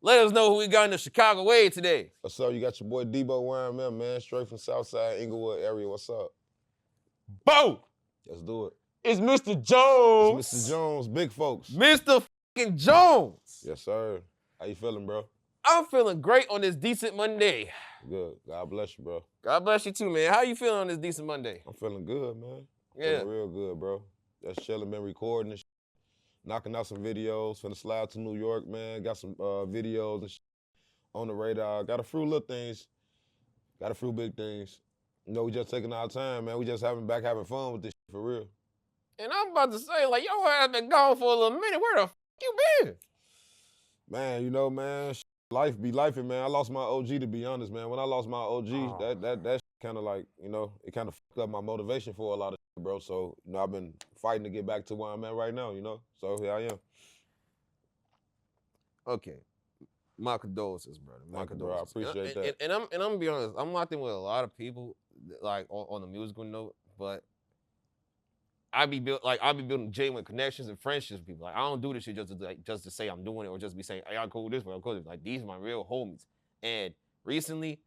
Let us know who we got in the Chicago way today. What's up? You got your boy DBO YMM, man, straight from Southside Englewood area. What's up? Bo! Let's do it. It's Mr. Jones. It's Mr. Jones, big folks. Mr. fucking Jones. Yes, sir. How you feeling, bro? I'm feeling great on this decent Monday. Good. God bless you, bro. God bless you too, man. How you feeling on this decent Monday? I'm feeling good, man. Yeah. Feeling real good, bro. Just chilling, been recording and shit. Knocking out some videos. Finna slide to New York, man. Got some videos and shit on the radar. Got a few little things. Got a few big things. You know, we just taking our time, man. We just having fun with this shit for real. And I'm about to say, like, yo, I've been gone for a little minute. Where the f you been? Man, you know, man, life be lifing, man. I lost my OG, to be honest, man. When I lost my OG, that kind of like, you know, it kind of fucked up my motivation for a lot of shit, bro. So, you know, I've been fighting to get back to where I'm at right now, you know? So here I am. Okay. My condolences, brother. My condolences. Bro, I appreciate that. And I'm gonna be honest, I'm locked in with a lot of people, like on the musical note, but I be building genuine connections and friendships with people. Like, I don't do this shit just to say I'm doing it or just be saying, hey, I'm cool with this way, I'm cool with this. Like, these are my real homies. And recently,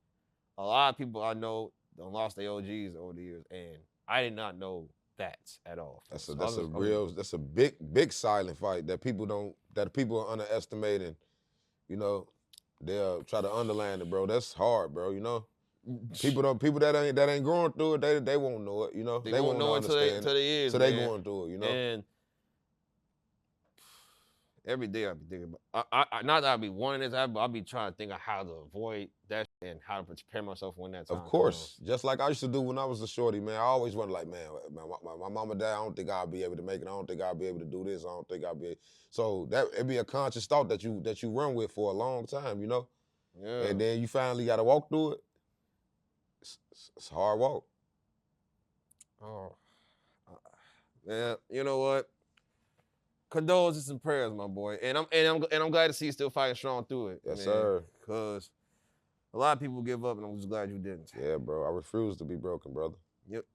a lot of people I know done lost their OGs over the years, and I did not know that at all. That's a big silent fight that people are underestimating. You know, they'll try to underline it, bro. That's hard, bro. You know, people that ain't going through it, they won't know it. You know, they won't know it until they is. So man. they going through it. You know, and every day I be thinking about. Not that I be wanting this, but I be trying to think of how to avoid that and how to prepare myself when that time. Of course, just like I used to do when I was a shorty, man. I always wondered, like, man, my mama died. I don't think I'll be able to make it. I don't think I'll be able to do this. I don't think I'll be. So that it'd be a conscious thought that you run with for a long time, you know. Yeah. And then you finally got to walk through it. It's a hard walk. Oh, yeah. You know what? Condolences and prayers, my boy. And I'm glad to see you still fighting strong through it. Yes, man, sir. Because a lot of people give up, and I'm just glad you didn't. Yeah, bro. I refuse to be broken, brother. Yep.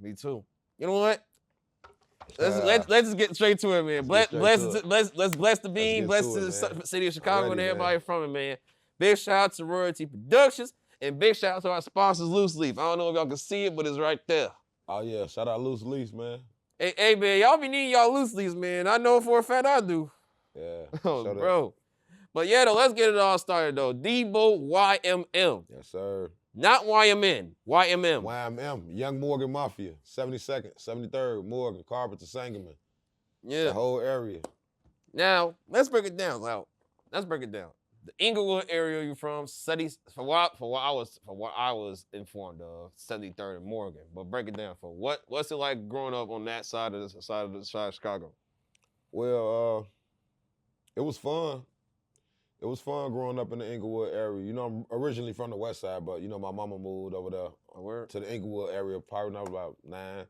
Me too. You know what? Let's just get straight to it, man. Let's bless the bean, bless the city of Chicago and everybody from it, man. Big shout out to Royalty Productions and big shout out to our sponsors, Loose Leaf. I don't know if y'all can see it, but it's right there. Oh yeah, shout out Loose Leaf, man. Hey, man, y'all be needing y'all loose leaves, man. I know for a fact I do. Yeah. Oh, bro. But yeah, though, let's get it all started, though. DBO YMM. Yes, sir. Not YMN. YMM. YMM. Young Morgan Mafia. 72nd, 73rd, Morgan, Carpenter, Sangamon. Yeah. The whole area. Now, let's break it down. Let's break it down. The Englewood area you're from, for what I was informed of, 73rd and Morgan. But break it down for what's it like growing up on that side of Chicago? Well, it was fun. It was fun growing up in the Englewood area. You know, I'm originally from the west side, but you know, my mama moved over there to the Englewood area probably when I was about 9.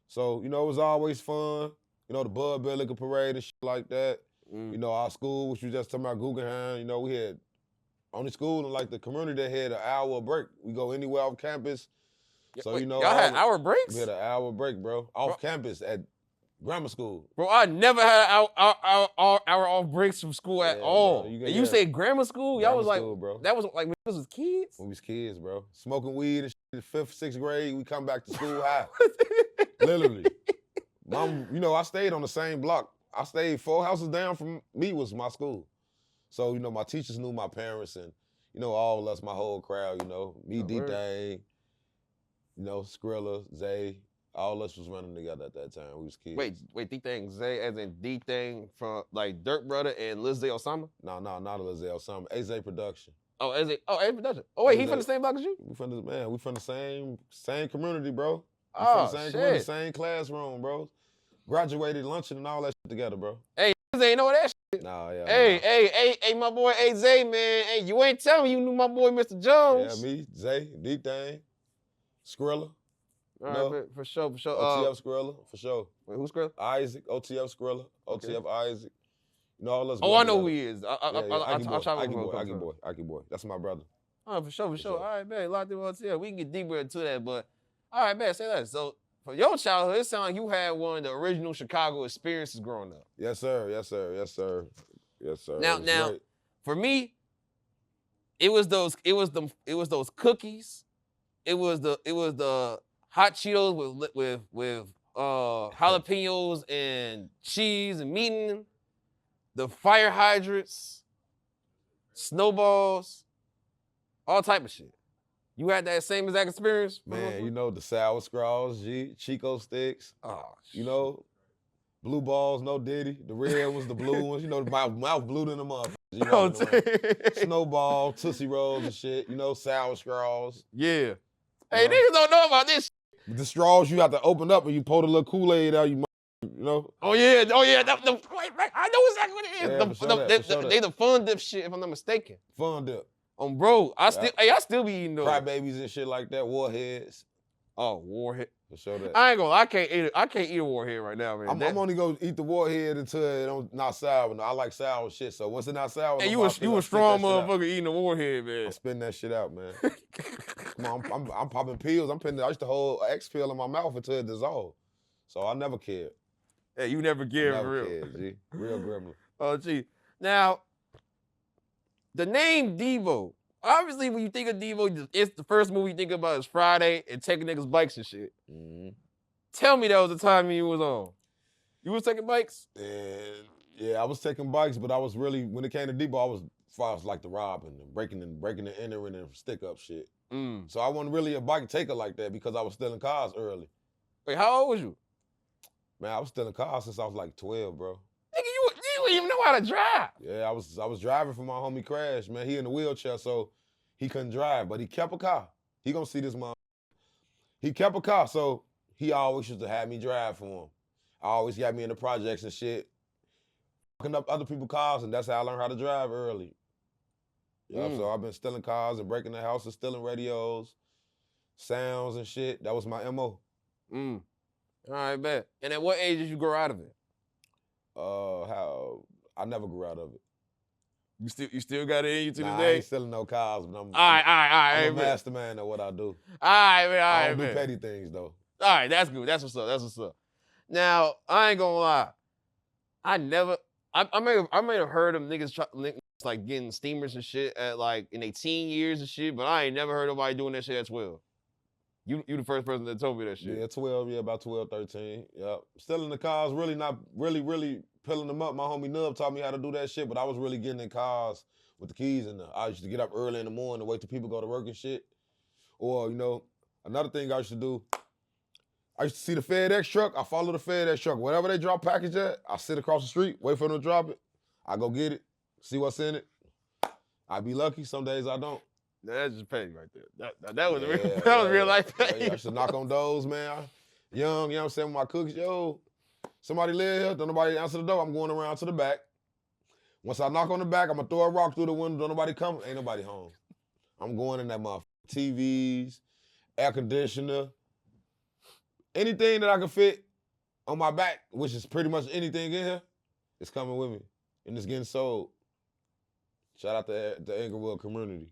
So, you know, it was always fun. You know, the Bud Bill Liquor Parade and shit like that. You know, our school, which we just talking about Guggenheim, you know, we had only school in like the community that had an hour break. We go anywhere off campus. So, wait, you know. Y'all had hour breaks? We had an hour break, bro. Off campus at grammar school. Bro, I never had an hour off breaks from school at all. Bro, you said grammar school? Y'all was like, bro. That was like when we was kids? When we was kids, bro. Smoking weed and shit in 5th, 6th grade, we come back to school high. Literally. Mom, you know, I stayed on the same block. I stayed 4 houses down from me was my school. So, you know, my teachers knew my parents and, you know, all of us, my whole crowd, you know, me, D-Thang, you know, Skrilla, Zay, all of us was running together at that time. We was kids. Wait, D-Thang, Zay, as in D-Thang from like Dirt Brother and Lil Zay Osama? No, not Lil Zay Osama. AZ Production. Oh, AZ Production. Oh, wait, he from the same block as you? We from the same community, bro. We from the same community, same classroom, bro. Graduated luncheon and all that shit together, bro. Hey, ain't know that shit. Nah, yeah. Hey, my boy AZ, man. Hey, you ain't telling me you knew my boy Mr. Jones. Yeah, me, Zay, D-Thang, Skrilla. All right, for sure. OTF Skrilla, for sure. Wait, who's Skrilla? Isaac, OTF Skrilla, OTF Isaac. You know, all us. Oh, I know who he is. I'll try to Aki boy. That's my brother. Oh, for sure. All right, man. Locked in OTF. We can get deeper into that, but all right, man. Say that. So, for your childhood, it sounds like you had one of the original Chicago experiences growing up. Yes, sir. Now, For me, it was those cookies. It was the hot Cheetos with jalapenos and cheese and meat in them. The fire hydrants, snowballs, all type of shit. You had that same exact experience? Man, you know, the sour straws, Chico sticks. Oh, you know, blue balls, no Diddy. The red ones, the blue ones. You know, my mouth blue than the motherfuckers. You know, snowball, Tootsie Rolls and shit. You know, sour straws. Yeah. Hey, niggas don't know about this. The straws you have to open up and you pour the little Kool-Aid out. You know. Oh yeah. I know exactly what it is. Yeah, they the fun dip shit, if I'm not mistaken. Fun dip. Bro, I still be eating those. Crybabies and shit like that. Warheads. Oh, warhead. For sure that. I ain't gonna. I can't eat a warhead right now, man. I'm only gonna eat the warhead until it not sour. No, I like sour shit. So once it's not sour, hey, you a strong motherfucker eating a warhead, man. I'm spitting that shit out, man. Come on, I'm popping pills. I used to hold an X pill in my mouth until it dissolved. So I never cared. Hey, you never cared for real. Cared, G. Real gremlin. Oh, gee. Now, the name Devo. Obviously, when you think of Devo, it's the first movie you think about is Friday and taking niggas' bikes and shit. Mm-hmm. Tell me that was the time you was on. You was taking bikes? Yeah, I was taking bikes, but I was really, when it came to Devo, I was like the robbing and breaking and entering and stick up shit. So I wasn't really a bike taker like that because I was stealing cars early. Wait, how old was you? Man, I was stealing cars since I was like 12, bro. Nigga, you didn't even know how to drive. Yeah, I was driving for my homie Crash, man. He in a wheelchair, so he couldn't drive, but he kept a car. He gonna see this mother. He kept a car, so he always used to have me drive for him. I always got me in the projects and shit, fucking up other people's cars, and that's how I learned how to drive early. Yeah, so I've been stealing cars and breaking the house and stealing radios, sounds and shit. That was my MO. All right, bet. And at what age did you grow out of it? I never grew out of it. You still got it in you to this day? I ain't stealing no cars, but I'm a mastermind at what I do. All right, man. I don't do petty things though. All right, that's good. That's what's up. Now, I ain't gonna lie. I may have heard of niggas like getting steamers and shit at like in their teen years and shit, but I ain't never heard nobody doing that shit at 12. You the first person that told me that shit. Yeah, 12, about 12, 13. Yep. Stealing the cars, really not really pilling them up. My homie Nub taught me how to do that shit, but I was really getting in cars with the keys in there. I used to get up early in the morning to wait till people go to work and shit. Or, another thing I used to do, I used to see the FedEx truck, I follow the FedEx truck. Wherever they drop package at, I sit across the street, wait for them to drop it. I go get it, see what's in it. I be lucky, some days I don't. That's just petty right there. That was real life petty. I used to knock on doors, man. Young, you know what I'm saying, with my cookies. Yo, somebody live here, don't nobody answer the door. I'm going around to the back. Once I knock on the back, I'm going to throw a rock through the window. Don't nobody come. Ain't nobody home. I'm going in that motherfucker. TVs, air conditioner, anything that I can fit on my back, which is pretty much anything in here, it's coming with me. And it's getting sold. Shout out to the Englewood community.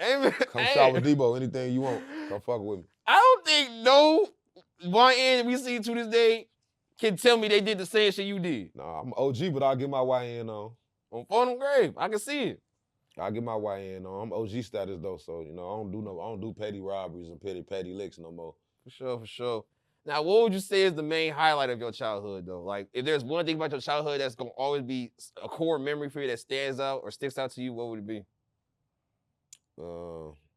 Amen. Come shop with Debo, anything you want. Come fuck with me. I don't think no YN we see to this day can tell me they did the same shit you did. Nah, I'm OG, but I'll get my YN on. On phone and grave, I can see it. I'll get my YN on. I'm OG status though, so I don't do petty robberies and petty licks no more. For sure. Now, what would you say is the main highlight of your childhood though? Like, if there's one thing about your childhood that's gonna always be a core memory for you that stands out or sticks out to you, what would it be?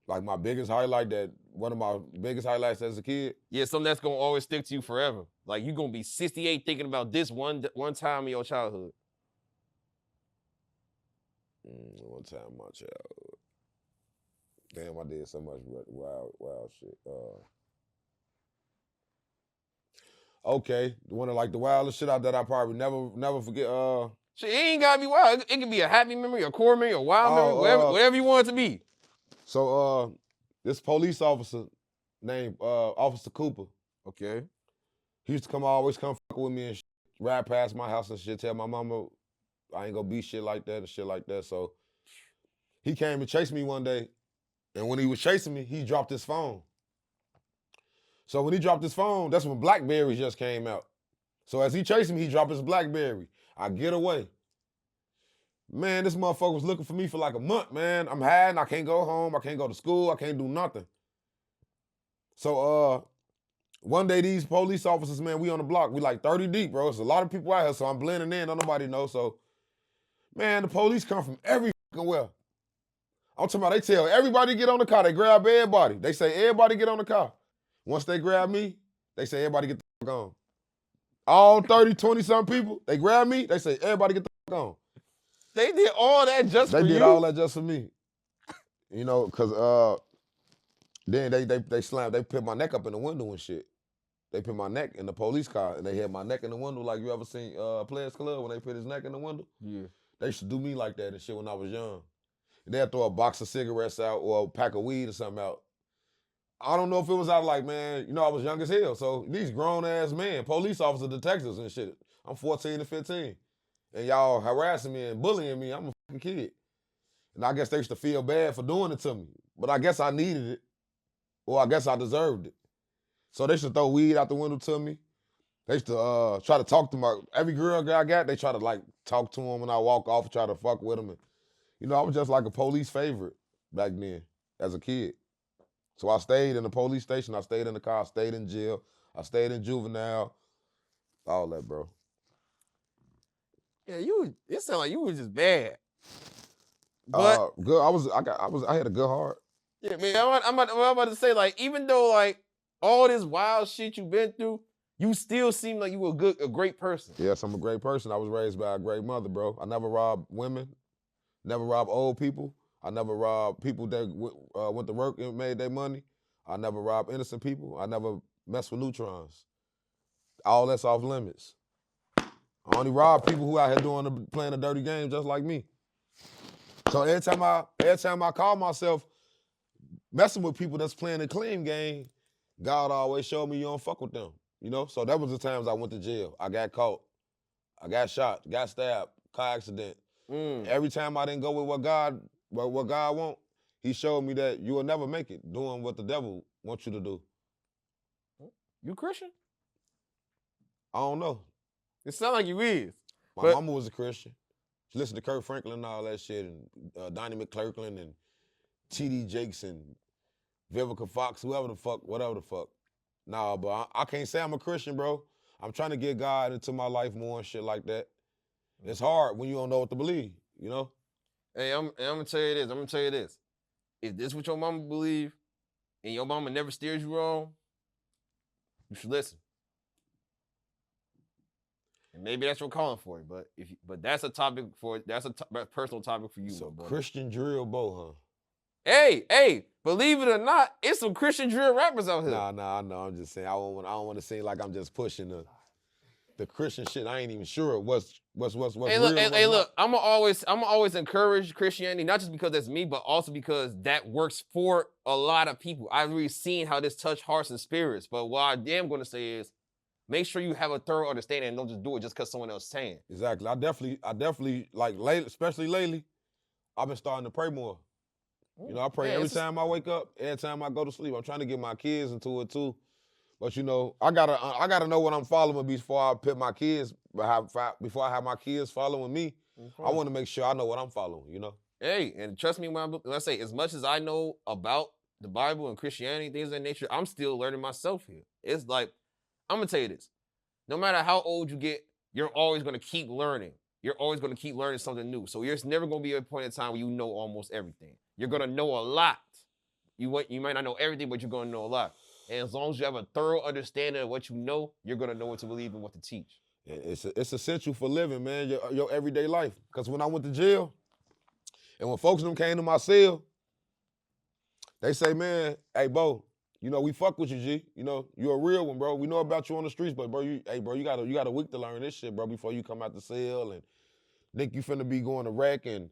Like my biggest highlight, one of my biggest highlights as a kid. Yeah, something that's gonna always stick to you forever. Like you're gonna be 68 thinking about this one time in your childhood. One time in my childhood. Damn, I did so much wild shit. Okay, one of like the wildest shit that I probably never forget. Shit, it ain't gotta be wild. It can be a happy memory, a core memory, a wild memory, whatever you want it to be. So this police officer named Officer Cooper. Okay. He used to always come fuck with me and ride past my house and shit, tell my mama I ain't gonna be shit like that and shit like that. So he came and chased me one day. And when he was chasing me, he dropped his phone. So when he dropped his phone, that's when Blackberries just came out. So as he chased me, he dropped his Blackberry. I get away. Man, this motherfucker was looking for me for like a month, man. I'm hiding. I can't go home. I can't go to school. I can't do nothing. So one day these police officers, man, we on the block. We like 30 deep, bro. It's a lot of people out here, so I'm blending in. Don't nobody know. So, man, the police come from every fucking where. I'm talking about they tell everybody to get on the car. They grab everybody. They say everybody get on the car. Once they grab me, they say everybody get the fuck on. All 30, 20-something people, they grab me, they say everybody get the fuck on. They did all that just for you? They did all that just for me. You know, because then they slammed, they put my neck up in the window and shit. They put my neck in the police car, and they had my neck in the window like you ever seen Players Club when they put his neck in the window? Yeah. They used to do me like that and shit when I was young. They'd throw a box of cigarettes out or a pack of weed or something out. I don't know if it was out like, man, you know, I was young as hell. So these grown-ass men, police officers, detectives and shit. I'm 14 to 15. And y'all harassing me and bullying me. I'm a fucking kid. And I guess they used to feel bad for doing it to me. But I guess I needed it. Or I guess I deserved it. So they used to throw weed out the window to me. They used to try to talk to every girl I got, they try to like talk to them when I walk off and try to fuck with them. And, you know, I was just like a police favorite back then as a kid. So I stayed in the police station, I stayed in the car, I stayed in jail, I stayed in juvenile, all that, bro. Yeah, it sounded like you was just bad. But good. I had a good heart. Yeah, man, I'm about to say, like, even though like all this wild shit you've been through, you still seem like you were a great person. Yes, I'm a great person. I was raised by a great mother, bro. I never robbed women, never robbed old people. I never robbed people that went to work and made their money. I never robbed innocent people. I never messed with neutrons. All that's off limits. I only rob people who out here playing a dirty game just like me. So every time I call myself messing with people that's playing a clean game, God always showed me you don't fuck with them. You know? So that was the times I went to jail. I got caught. I got shot, got stabbed, car accident. Every time I didn't go with what God want, he showed me that you will never make it doing what the devil wants you to do. You Christian? I don't know. It sounds like you is. My mama was a Christian. She listened to Kirk Franklin and all that shit, and Donnie McClurkin and T.D. Jakes and Vivica Fox, whatever the fuck. Nah, but I can't say I'm a Christian, bro. I'm trying to get God into my life more and shit like that. It's hard when you don't know what to believe, you know? Hey, I'm gonna tell you this. If this is what your mama believe, and your mama never steers you wrong, you should listen. And maybe that's what I'm calling for, but that's a topic personal topic for you. So Christian drill bow, huh? Hey, believe it or not, it's some Christian drill rappers out here. Nah, I know. I'm just saying I don't want to seem like I'm just pushing the Christian shit. I ain't even sure what's hey, real. Look, I'm always encourage Christianity, not just because that's me, but also because that works for a lot of people. I've really seen how this touch hearts and spirits. But what I am going to say is, make sure you have a thorough understanding and don't just do it just because someone else is saying. Exactly. I definitely like lately, especially lately, I've been starting to pray more. You know, I pray every time I wake up, every time I go to sleep. I'm trying to get my kids into it too. But you know, I gotta know what I'm following before I put my kids before I have my kids following me. I want to make sure I know what I'm following. You know. Hey, and trust me when I say, as much as I know about the Bible and Christianity, things of that nature, I'm still learning myself here. It's like, I'm gonna tell you this: no matter how old you get, you're always gonna keep learning. You're always gonna keep learning something new. So there's never gonna be a point in time where you know almost everything. You're gonna know a lot. You might not know everything, but you're gonna know a lot. And as long as you have a thorough understanding of what you know, you're gonna know what to believe and what to teach. It's essential for living, man, your everyday life. Because when I went to jail, and when folks them came to my cell, they say, man, hey, Bo, you know, we fuck with you, G. You know, you a real one, bro. We know about you on the streets, but bro, you got a week to learn this shit, bro, before you come out the cell and think you finna be going to rec and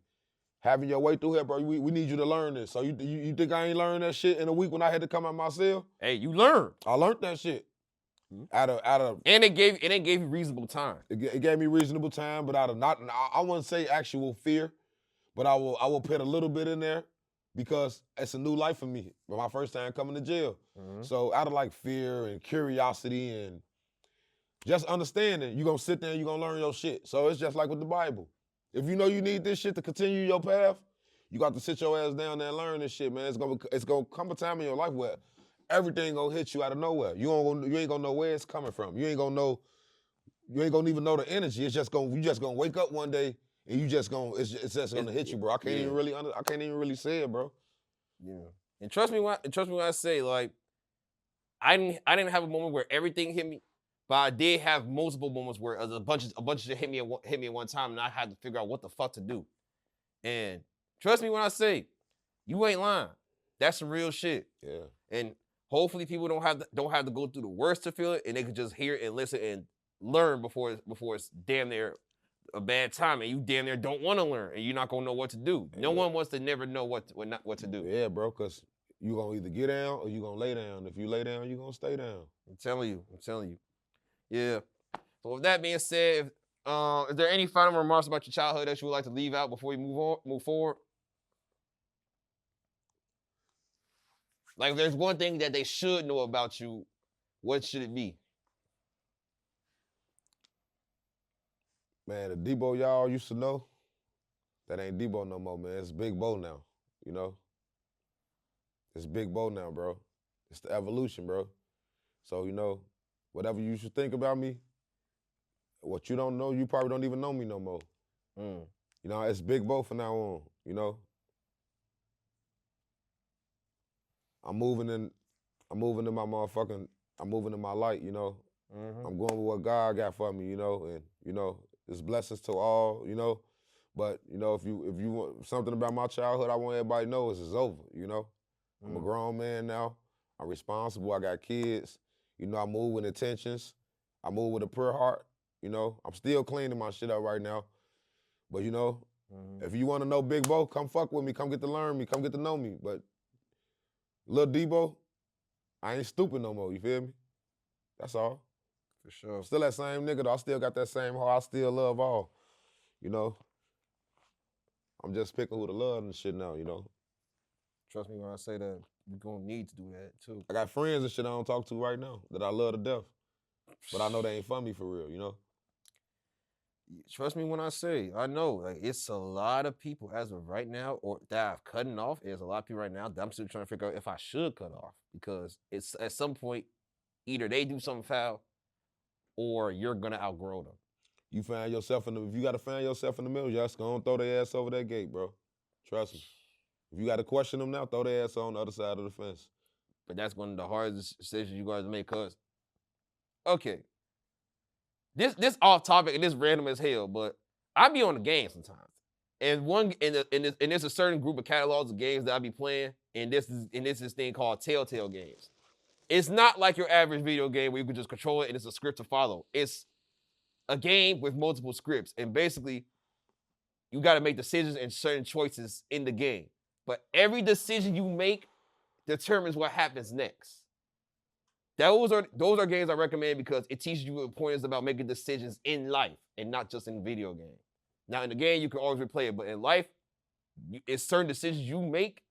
having your way through here, bro. We need you to learn this. So you think I ain't learned that shit in a week when I had to come out my cell? Hey, you learned. I learned that shit. Out of and it gave you reasonable time. It gave me reasonable time, but out of not, I wouldn't say actual fear, but I will put a little bit in there because it's a new life for me. For my first time coming to jail. So out of like fear and curiosity and just understanding, you're gonna sit there and you're gonna learn your shit. So it's just like with the Bible. If you know you need this shit to continue your path, you got to sit your ass down there and learn this shit, man. It's gonna come a time in your life where everything gonna hit you out of nowhere. You ain't gonna know where it's coming from. You ain't gonna even know the energy. You just gonna wake up one day and it's just gonna hit you, bro. I can't even really say it, bro. Yeah. And trust me when I say, like, I didn't have a moment where everything hit me, but I did have multiple moments where a bunch of shit hit me at one time, and I had to figure out what the fuck to do. And trust me when I say, you ain't lying. That's some real shit. Yeah. And hopefully people don't have to go through the worst to feel it, and they can just hear and listen and learn before it's damn near a bad time, and you damn near don't want to learn, and you're not gonna know what to do. No one wants to never know what to do. Yeah, bro, because you gonna either get down or you gonna lay down. If you lay down, you gonna stay down. I'm telling you. Yeah. So with that being said, is there any final remarks about your childhood that you would like to leave out before we move forward? Like, if there's one thing that they should know about you, what should it be? Man, the DBO y'all used to know, that ain't DBO no more, man. It's Big Bo now, you know? It's Big Bo now, bro. It's the evolution, bro. So, you know, whatever you should think about me, what you don't know, you probably don't even know me no more. You know, it's Big Bo from now on, you know? I'm moving in my light, you know? I'm going with what God got for me, you know? And, you know, it's blessings to all, you know? But, you know, if you want something about my childhood, I want everybody to know it's over, you know? I'm a grown man now. I'm responsible. I got kids. You know, I move with intentions. I move with a pure heart, you know? I'm still cleaning my shit up right now. But, you know, if you want to know Big Bo, come fuck with me. Come get to learn me. Come get to know me. But Lil DBO, I ain't stupid no more, you feel me? That's all. For sure. Still that same nigga, though. I still got that same heart. I still love all, you know? I'm just picking who to love and shit now, you know? Trust me when I say that you're going to need to do that, too. I got friends and shit I don't talk to right now that I love to death. But I know they ain't for me for real, you know? Trust me when I say, I know, like, it's a lot of people as of right now, or that I've cutting off. There's a lot of people right now that I'm still trying to figure out if I should cut off, because it's at some point, either they do something foul or you're going to outgrow them. You find yourself if you got to find yourself in the middle, just go and throw their ass over that gate, bro. Trust me. If you got to question them now, throw their ass on the other side of the fence. But that's one of the hardest decisions you guys make, cuz. Okay. This off topic and this random as hell, but I be on the game sometimes. And there's a certain group of catalogs of games that I be playing, and this is this thing called Telltale games. It's not like your average video game where you can just control it and it's a script to follow. It's a game with multiple scripts, and basically you got to make decisions and certain choices in the game. But every decision you make determines what happens next. Those are games I recommend because it teaches you importance about making decisions in life and not just in video games. Now, in the game, you can always replay it, but in life, it's certain decisions you make,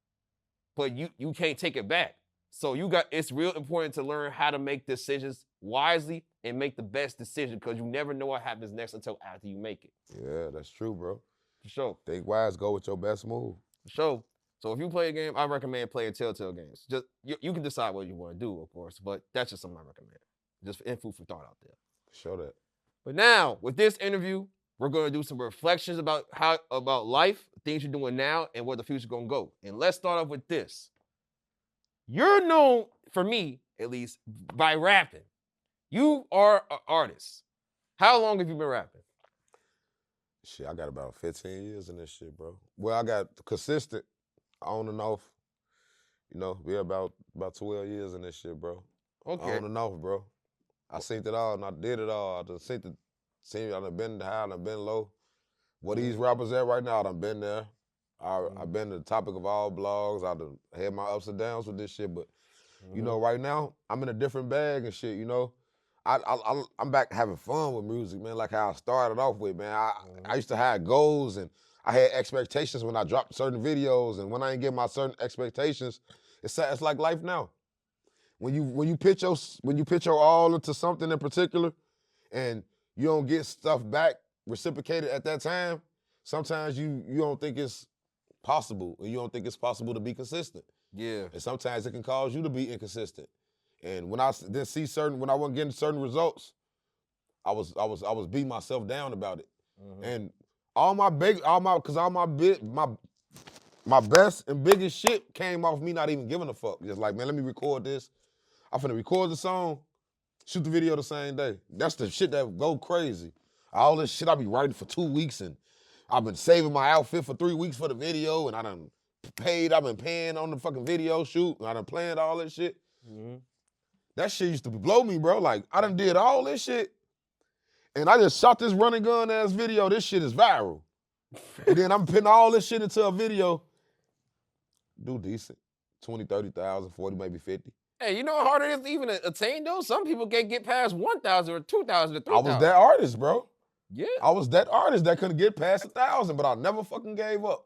but you can't take it back. So it's real important to learn how to make decisions wisely and make the best decision, because you never know what happens next until after you make it. Yeah, that's true, bro. For sure. Think wise, go with your best move. For sure. So if you play a game, I recommend playing Telltale games. Just you can decide what you want to do, of course, but that's just something I recommend. Just food for thought out there. Show that. But now, with this interview, we're going to do some reflections about life, things you're doing now, and where the future's going to go. And let's start off with this. You're known, for me at least, by rapping. You are an artist. How long have you been rapping? Shit, I got about 15 years in this shit, bro. Well, I got consistent, on and off. You know, we about 12 years in this shit, bro. Okay. On and off, bro. I seen it all and I did it all. I done been high, I done been low. Where these rappers at right now, I done been there. I've been the topic of all blogs. I done had my ups and downs with this shit, but you know, right now, I'm in a different bag and shit, you know. I'm back having fun with music, man, like how I started off with, man. I used to have goals and I had expectations when I dropped certain videos, and when I didn't get my certain expectations, it's like life now. When you pitch your all into something in particular, and you don't get stuff back reciprocated at that time, sometimes you don't think it's possible, and you don't think it's possible to be consistent. Yeah. And sometimes it can cause you to be inconsistent. And when I then see when I wasn't getting certain results, I was beating myself down about it. Mm-hmm. And all my best and biggest shit came off me not even giving a fuck. Just like, man, let me record this. I'm finna record the song, shoot the video the same day. That's the shit that go crazy. All this shit I be writing for 2 weeks, and I've been saving my outfit for 3 weeks for the video, and I've been paying on the fucking video shoot, and I done planned all this shit. Mm-hmm. That shit used to blow me, bro. Like, I done did all this shit, and I just shot this running gun ass video. This shit is viral. And then I'm putting all this shit into a video. Do decent. 20, 30,000, 40, maybe 50. Hey, you know how hard it is to even attain those? Some people can't get past 1,000 or 2,000 or 3,000. I was that artist, bro. Yeah. I was that artist that couldn't get past 1,000, but I never fucking gave up.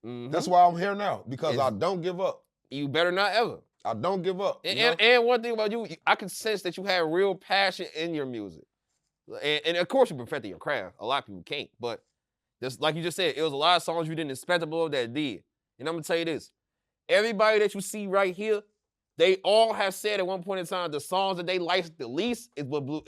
Mm-hmm. That's why I'm here now, because I don't give up. You better not ever. I don't give up. And one thing about you, I can sense that you have real passion in your music. And of course, you're perfecting your craft. A lot of people can't. But just like you just said, it was a lot of songs you didn't expect to blow up that did. And I'm going to tell you this. Everybody that you see right here, they all have said at one point in time the songs that they liked the least is what blew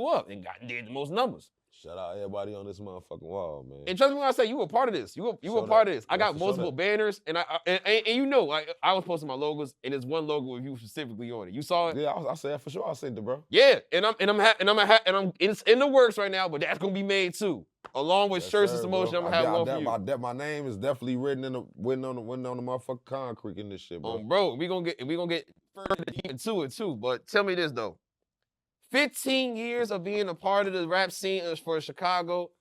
up and did the most numbers. Shout out everybody on this motherfucking wall, man. And trust me when I say you were part of this. You were part of this. I got multiple banners, and and you know, I was posting my logos, and there's one logo with you specifically on it. You saw it? Yeah, I said for sure. I seen it, bro. Yeah, it's in the works right now, but that's gonna be made too, along with shirts and some more shit. I'm gonna have one for you. My name is definitely written on the motherfucking concrete in this shit, bro. Bro, we gonna get further into it too. But tell me this though. 15 years of being a part of the rap scene for Chicago,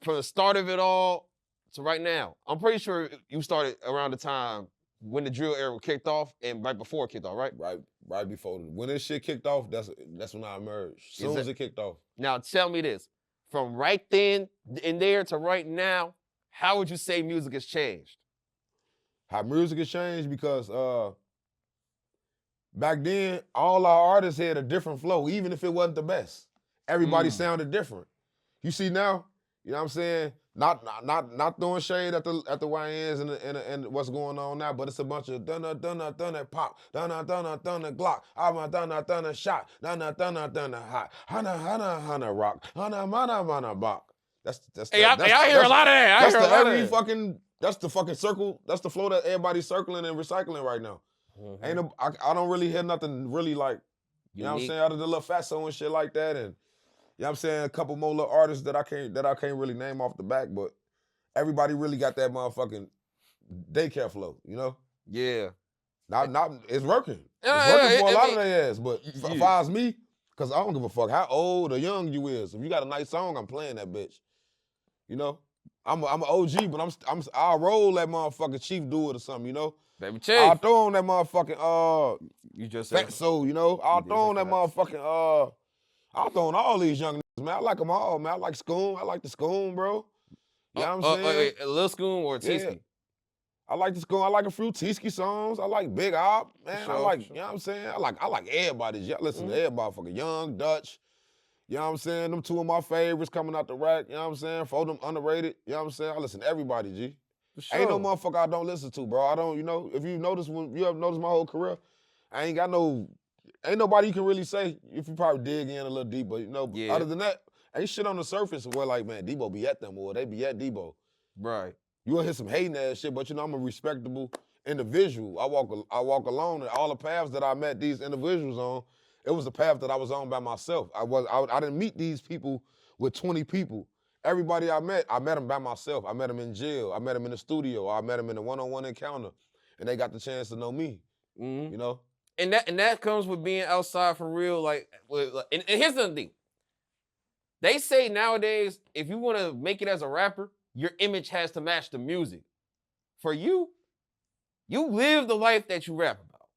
from the start of it all to right now. I'm pretty sure you started around the time when the drill era kicked off and right before it kicked off, right? Right before. When this shit kicked off, that's when I emerged. As soon as it kicked off. Now tell me this. From right then and there to right now, how would you say music has changed? How music has changed? Because back then, all our artists had a different flow, even if it wasn't the best. Everybody sounded different. You see now, you know what I'm saying? Not throwing shade at the YNs and what's going on now, but it's a bunch of dunna pop, dunna Glock, dunna shot, dunna hot, hana rock, hana bop. That's I hear a lot of that. That's the fucking circle. That's the flow that everybody's circling and recycling right now. Mm-hmm. I don't really hear nothing really like, you know what I'm saying, out of the little Fatso and shit like that, and you know what I'm saying, a couple more little artists that I can't really name off the back, but everybody really got that motherfucking daycare flow, you know? Yeah. Not it's working. It's working for a lot of their ass, but as far as me, because I don't give a fuck how old or young you is. If you got a nice song, I'm playing that bitch. You know? I'm an OG, but I'll roll that motherfucking Chief Do It or something, you know? Baby Chief. I'll throw on that motherfucking you just said Fatso, you know? I'll throw on that motherfucking I'll throw on all these young niggas, man. I like them all, man. I like Scoon. I like the Scoon, bro. You know what I'm saying? Wait, a Lil Scoon or Tisky? Yeah. I like the Scoon. I like a few Tisky songs. I like Big Op, man. Sure, I like, you know what I'm saying? I like everybody. Listen to everybody, fucking Young, Dutch. You know what I'm saying? Them two of my favorites coming out the rack. You know what I'm saying? For them underrated. You know what I'm saying? I listen to everybody, G. Sure. Ain't no motherfucker I don't listen to, bro. I don't, you know, if you have noticed my whole career, ain't nobody you can really say, if you probably dig in a little deep, but you know, other than that, ain't shit on the surface where like, man, Debo be at them or they be at Debo. Right. You gonna hear some hating ass shit, but you know, I'm a respectable individual. I walk alone, and all the paths that I met these individuals on, it was a path that I was on by myself. I didn't meet these people with 20 people. Everybody I met them by myself. I met them in jail. I met them in the studio. I met them in a one-on-one encounter, and they got the chance to know me. You know. And that comes with being outside for real. And here's the thing. They say nowadays, if you want to make it as a rapper, your image has to match the music. For you, you live the life that you rap about.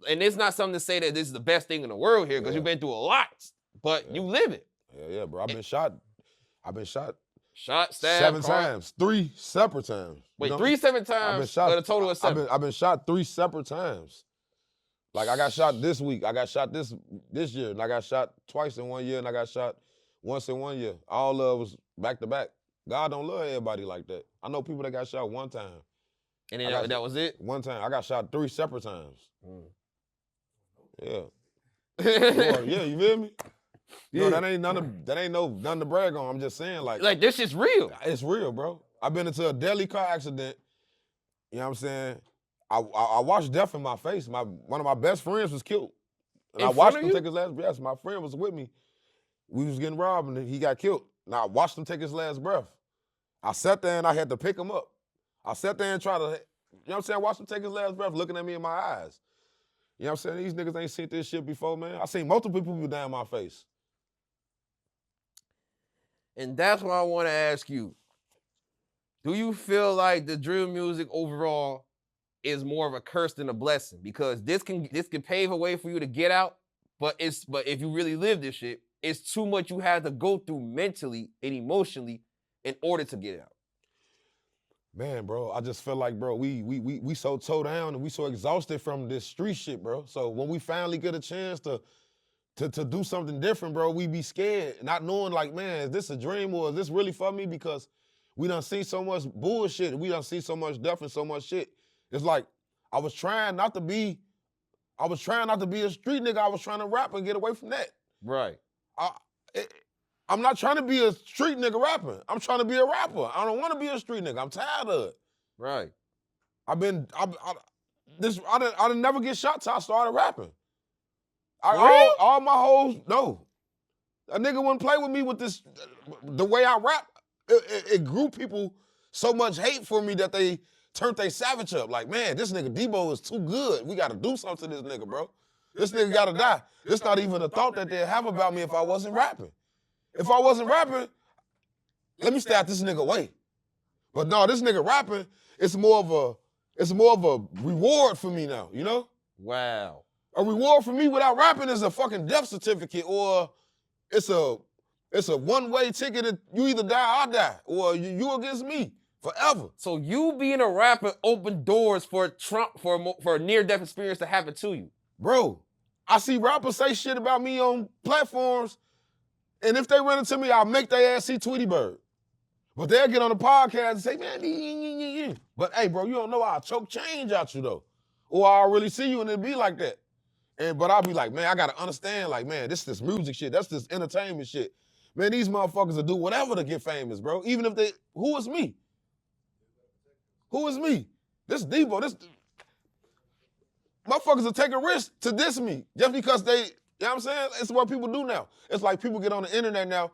And it's not something to say that this is the best thing in the world here, because you've been through a lot, but you live it. Yeah, bro. I've been shot. Shot, stabbed, 7 times. 3 separate times. Wait, 3 separate times? I've been shot, but a total of 7? I've been shot 3 separate times. Like, I got shot this week. I got shot this year. And I got shot twice in 1 year. And I got shot once in 1 year. All of us back to back. God don't love everybody like that. I know people that got shot one time. And then that was it? One time. I got shot 3 separate times. Yeah. Boy, yeah, you feel me? Yeah. No, that ain't nothing to brag on. I'm just saying, like this shit's real. It's real, bro. I've been into a deadly car accident. You know what I'm saying? I watched death in my face. One of my best friends was killed. And I watched him take his last breath. My friend was with me. We was getting robbed and he got killed. And I watched him take his last breath. I sat there and I had to pick him up. I sat there and tried to, you know what I'm saying, watch him take his last breath looking at me in my eyes. You know what I'm saying? These niggas ain't seen this shit before, man. I seen multiple people down my face. And that's why I want to ask you, do you feel like the drill music overall is more of a curse than a blessing? Because this can pave a way for you to get out, but if you really live this shit, it's too much you have to go through mentally and emotionally in order to get out. Man, bro, I just feel like, bro, we so toe down and we so exhausted from this street shit, bro. So when we finally get a chance to do something different, bro, we be scared, not knowing like, man, is this a dream or is this really for me? Because we done seen so much bullshit. We done seen so much death and so much shit. It's like I was trying not to be a street nigga. I was trying to rap and get away from that. Right. I'm not trying to be a street nigga rapping. I'm trying to be a rapper. I don't want to be a street nigga. I'm tired of it. Right. I didn't never get shot till I started rapping. All my hoes, no. A nigga wouldn't play with me with this, the way I rap. It grew people so much hate for me that they turned they savage up. Like, man, this nigga DBO is too good. We got to do something to this nigga, bro. This nigga got to die. It's not even a thought that they'd have about me if I wasn't rapping. If I wasn't rapping, let me stay out this nigga way. But no, this nigga rapping, it's more of a reward for me now, you know? Wow. A reward for me without rapping is a fucking death certificate, or it's a one-way ticket that you either die or I die, or you against me forever. So you being a rapper opened doors for a near-death experience to happen to you. Bro, I see rappers say shit about me on platforms, and if they run into me, I'll make their ass see Tweety Bird. But they'll get on the podcast and say, man, but hey, bro, you don't know I'll choke change out you though. Or I'll really see you and it'll be like that. But I'll be like, man, I gotta understand, like, man, this music shit, that's this entertainment shit. Man, these motherfuckers will do whatever to get famous, bro. Even if who is me? Who is me? This DBO, motherfuckers will take a risk to diss me just because they, you know what I'm saying? It's what people do now. It's like people get on the internet now,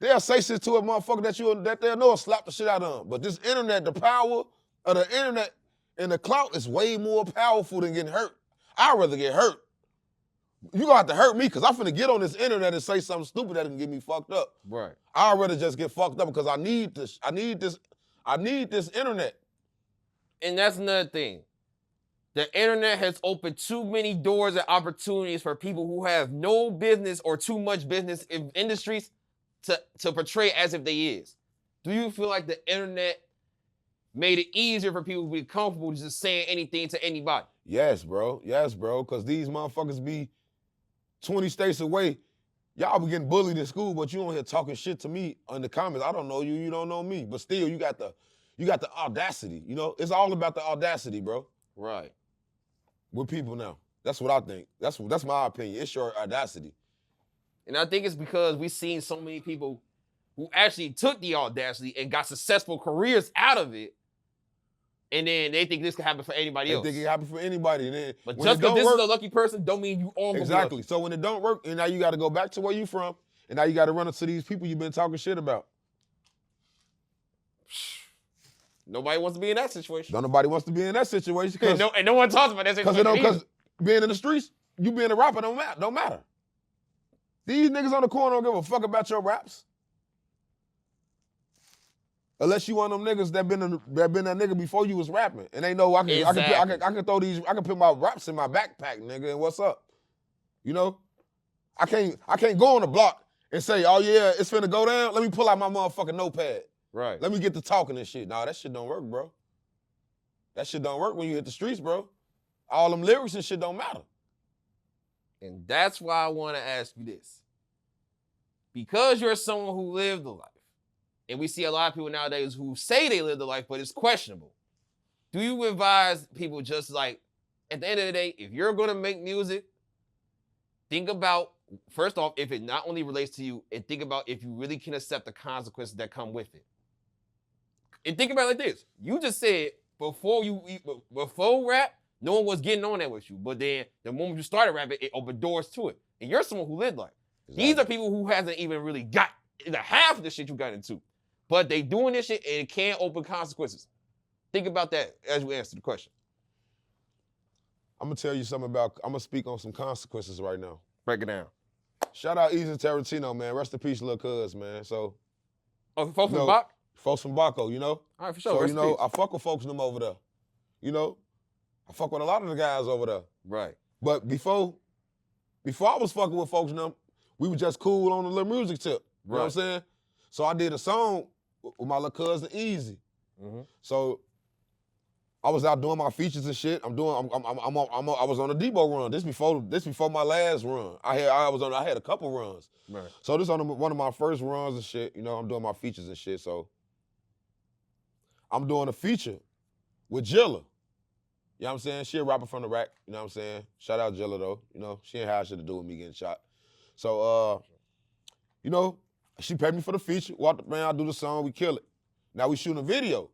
they'll say shit to a motherfucker that they'll know will slap the shit out of them. But this internet, the power of the internet and the clout is way more powerful than getting hurt. I'd rather get hurt. You gonna have to hurt me because I'm finna get on this internet and say something stupid that can get me fucked up. Right. I'd rather just get fucked up because I need this internet. And that's another thing. The internet has opened too many doors and opportunities for people who have no business or too much business in industries to portray as if they is. Do you feel like the internet made it easier for people to be comfortable just saying anything to anybody? Yes, bro. Yes, bro. Because these motherfuckers be 20 states away. Y'all be getting bullied in school, but you on here talking shit to me in the comments. I don't know you. You don't know me. But still, you got the audacity. You know, it's all about the audacity, bro. Right. With people now. That's what I think. That's my opinion. It's your audacity. And I think it's because we've seen so many people who actually took the audacity and got successful careers out of it. And then they think this can happen for anybody else. They think it can happen for anybody. And then but just because this is a lucky person don't mean you all exactly. So when it don't work, and now you got to go back to where you from, and now you got to run into these people you've been talking shit about. Nobody wants to be in that situation. Nobody wants to be in that situation. And no one talks about that situation. Because being in the streets, you being a rapper don't matter. These niggas on the corner don't give a fuck about your raps. Unless you one of them niggas that been that nigga before you was rapping, and they know I can put my raps in my backpack, nigga, and what's up? You know, I can't go on the block and say, oh yeah, it's finna go down. Let me pull out my motherfucking notepad. Right. Let me get to talking and shit. Nah, that shit don't work, bro. That shit don't work when you hit the streets, bro. All them lyrics and shit don't matter. And that's why I want to ask you this. because you're someone who lived the life, and we see a lot of people nowadays who say they live the life, but it's questionable. Do you advise people just like, at the end of the day, if you're gonna make music, think about, first off, if it not only relates to you, and think about if you really can accept the consequences that come with it. And think about it like this. You just said before rap, no one was getting on that with you. But then the moment you started rapping, it opened doors to it. And you're someone who lived life. Exactly. These are people who hasn't even really got the half of the shit you got into. But they doing this shit and it can't open consequences. Think about that as you answer the question. I'm gonna tell you something about, I'm gonna speak on some consequences right now. Break it down. Shout out Easy Tarantino, man. Rest in peace, Lil Cuz, man. So. Oh, folks from Bach? Folks from Baco, you know? All right, for sure. So, you know, I fuck with folks them over there. You know? I fuck with a lot of the guys over there. Right. But before I was fucking with folks them, we were just cool on the little music tip. You know what I'm saying? So I did a song with my little cousin Easy. Mm-hmm. So I was out doing my features and shit. I was on a DBO run. This before my last run. I had a couple runs. Right. So this on one of my first runs and shit. You know, I'm doing my features and shit. So I'm doing a feature with Jilla. You know what I'm saying? She a rapper from the rack. You know what I'm saying? Shout out Jilla though. You know, she ain't had shit to do with me getting shot. So you know, she paid me for the feature. Walked up, man, I do the song, we kill it. Now we shooting a video.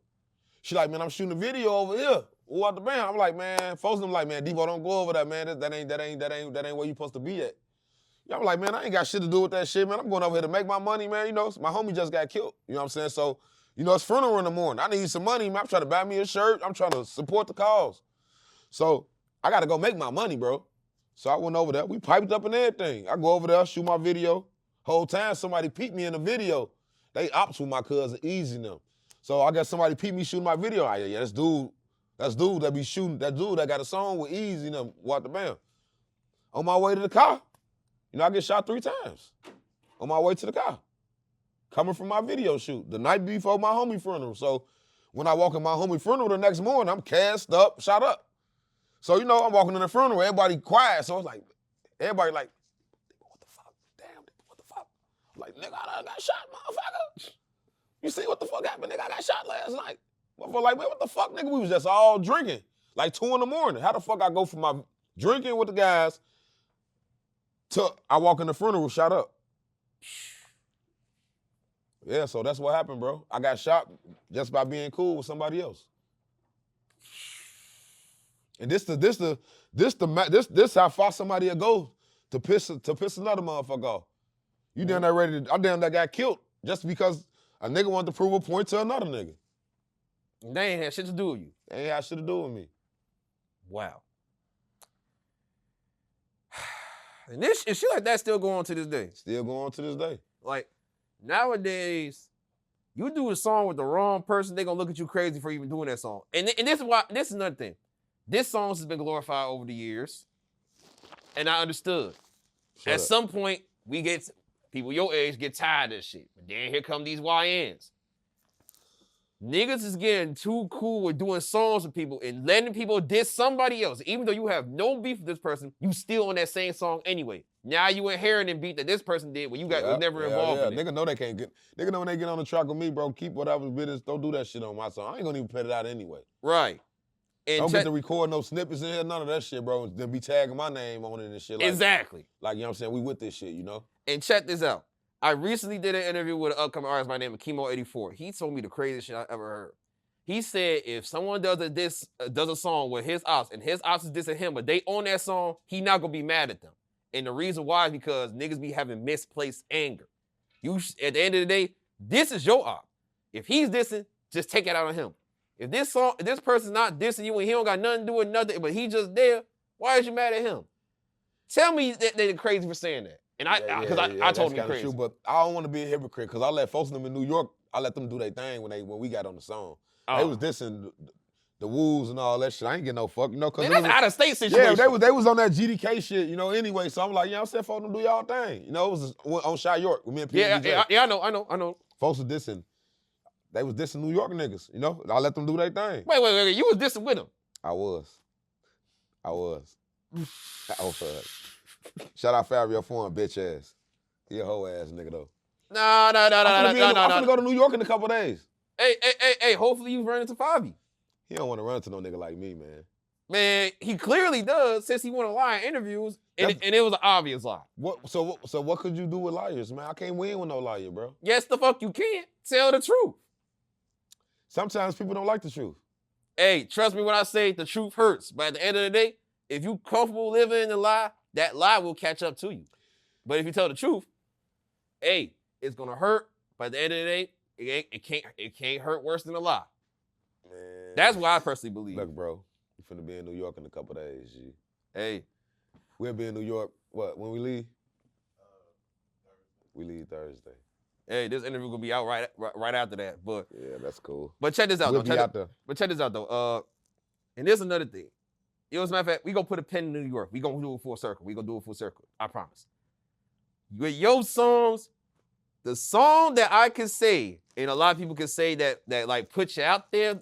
She like, man, I'm shooting a video over here. What the band? I'm like, man, folks them like, man, DBO, don't go over there, man. That ain't where you supposed to be at. Yeah, I'm like, man, I ain't got shit to do with that shit, man. I'm going over here to make my money, man. You know, my homie just got killed. You know what I'm saying? So, you know, it's funeral in the morning. I need some money, man. I'm trying to buy me a shirt. I'm trying to support the cause. So I got to go make my money, bro. So I went over there. We piped up and everything. I go over there, shoot my video. Whole time somebody peeped me in the video. They ops with my cousin Easy them. So I guess somebody peeped me shooting my video. Yeah, that's dude that be shooting, that dude that got a song with Easy them, what the band. On my way to the car, you know, I get shot 3 times. On my way to the car. Coming from my video shoot, the night before my homie funeral. So when I walk in my homie funeral the next morning, I'm cast up, shot up. So, you know, I'm walking in the funeral, everybody quiet. So it's like, everybody like, what the fuck? Damn, what the fuck? I'm like, nigga, I got shot, motherfucker. You see what the fuck happened, nigga? I got shot last night. Motherfucker like, man, what the fuck, nigga? We was just all drinking, like 2 in the morning. How the fuck I go from my drinking with the guys to I walk in the funeral, shot up? Yeah, so that's what happened, bro. I got shot just by being cool with somebody else. And this how far somebody will go to piss another motherfucker off. You damn that ready to, I damn that got killed just because a nigga wanted to prove a point to another nigga. They ain't had shit to do with you. They ain't had shit to do with me. Wow. And this shit like that still going on to this day. Still going on to this day. Like, nowadays, you do a song with the wrong person, they gonna look at you crazy for even doing that song. And this is another thing. This song has been glorified over the years, and I understood. At some point, people your age get tired of this shit. But then here come these YNs. Niggas is getting too cool with doing songs with people and letting people diss somebody else. Even though you have no beef with this person, you still on that same song anyway. Now you inheriting beat that this person did when you was never involved in it. Nigga know they can't get, nigga know when they get on the track with me, bro, keep whatever business, don't do that shit on my song. I ain't gonna even put it out anyway. Right. And don't get to record no snippets in here, none of that shit, bro. Then be tagging my name on it and shit. Like, exactly. Like, you know what I'm saying? We with this shit, you know? And check this out. I recently did an interview with an upcoming artist by the name of Chemo84. He told me the craziest shit I ever heard. He said if someone does a song with his ops and his ops is dissing him, but they own that song, he not gonna be mad at them. And the reason why is because niggas be having misplaced anger. At the end of the day, this is your op. If he's dissing, just take it out on him. If this person's not dissing you and he don't got nothing to do with nothing, but he just there, why is you mad at him? Tell me that they're crazy for saying that. And I told him he's crazy. True, but I don't want to be a hypocrite because I let folks in New York, I let them do their thing when we got on the song. Oh. They was dissing the Woos and all that shit. I ain't getting no fuck, you know. Cause that's out of state situation. Yeah, they was on that GDK shit, you know, anyway. So I'm like, yeah, I'm saying folks them do y'all thing. You know, it was on Shy York with me and PJ. Yeah, I know. Folks was dissing. They was dissing New York niggas, you know. I let them do their thing. Wait. You was dissing with them? I was. Shout out Fabio Foreign, bitch ass. He a hoe ass nigga though. No. I'm finna go to New York in a couple days. Hey, hopefully you run into Fabi. He don't want to run into no nigga like me, man. Man, he clearly does since he want to lie in interviews, and it was an obvious lie. So what could you do with liars, man? I can't win with no liar, bro. Yes, the fuck you can't. Tell the truth. Sometimes people don't like the truth. Hey, trust me when I say the truth hurts. But at the end of the day, if you comfortable living in the lie, that lie will catch up to you. But if you tell the truth, hey, it's gonna hurt. But at the end of the day, it can't hurt worse than a lie. Man, that's what I personally believe. Look, bro, we finna be in New York in a couple days, G. Hey, we'll be in New York. What? When we leave? We leave Thursday. Hey, this interview gonna be out right after that. But yeah, that's cool. But check this out, we'll though. Check this out though. And there's another thing. It was a matter of fact, we gonna put a pin in New York. We gonna do a full circle. I promise. With your songs, the song that I could say, and a lot of people could say that like put you out there,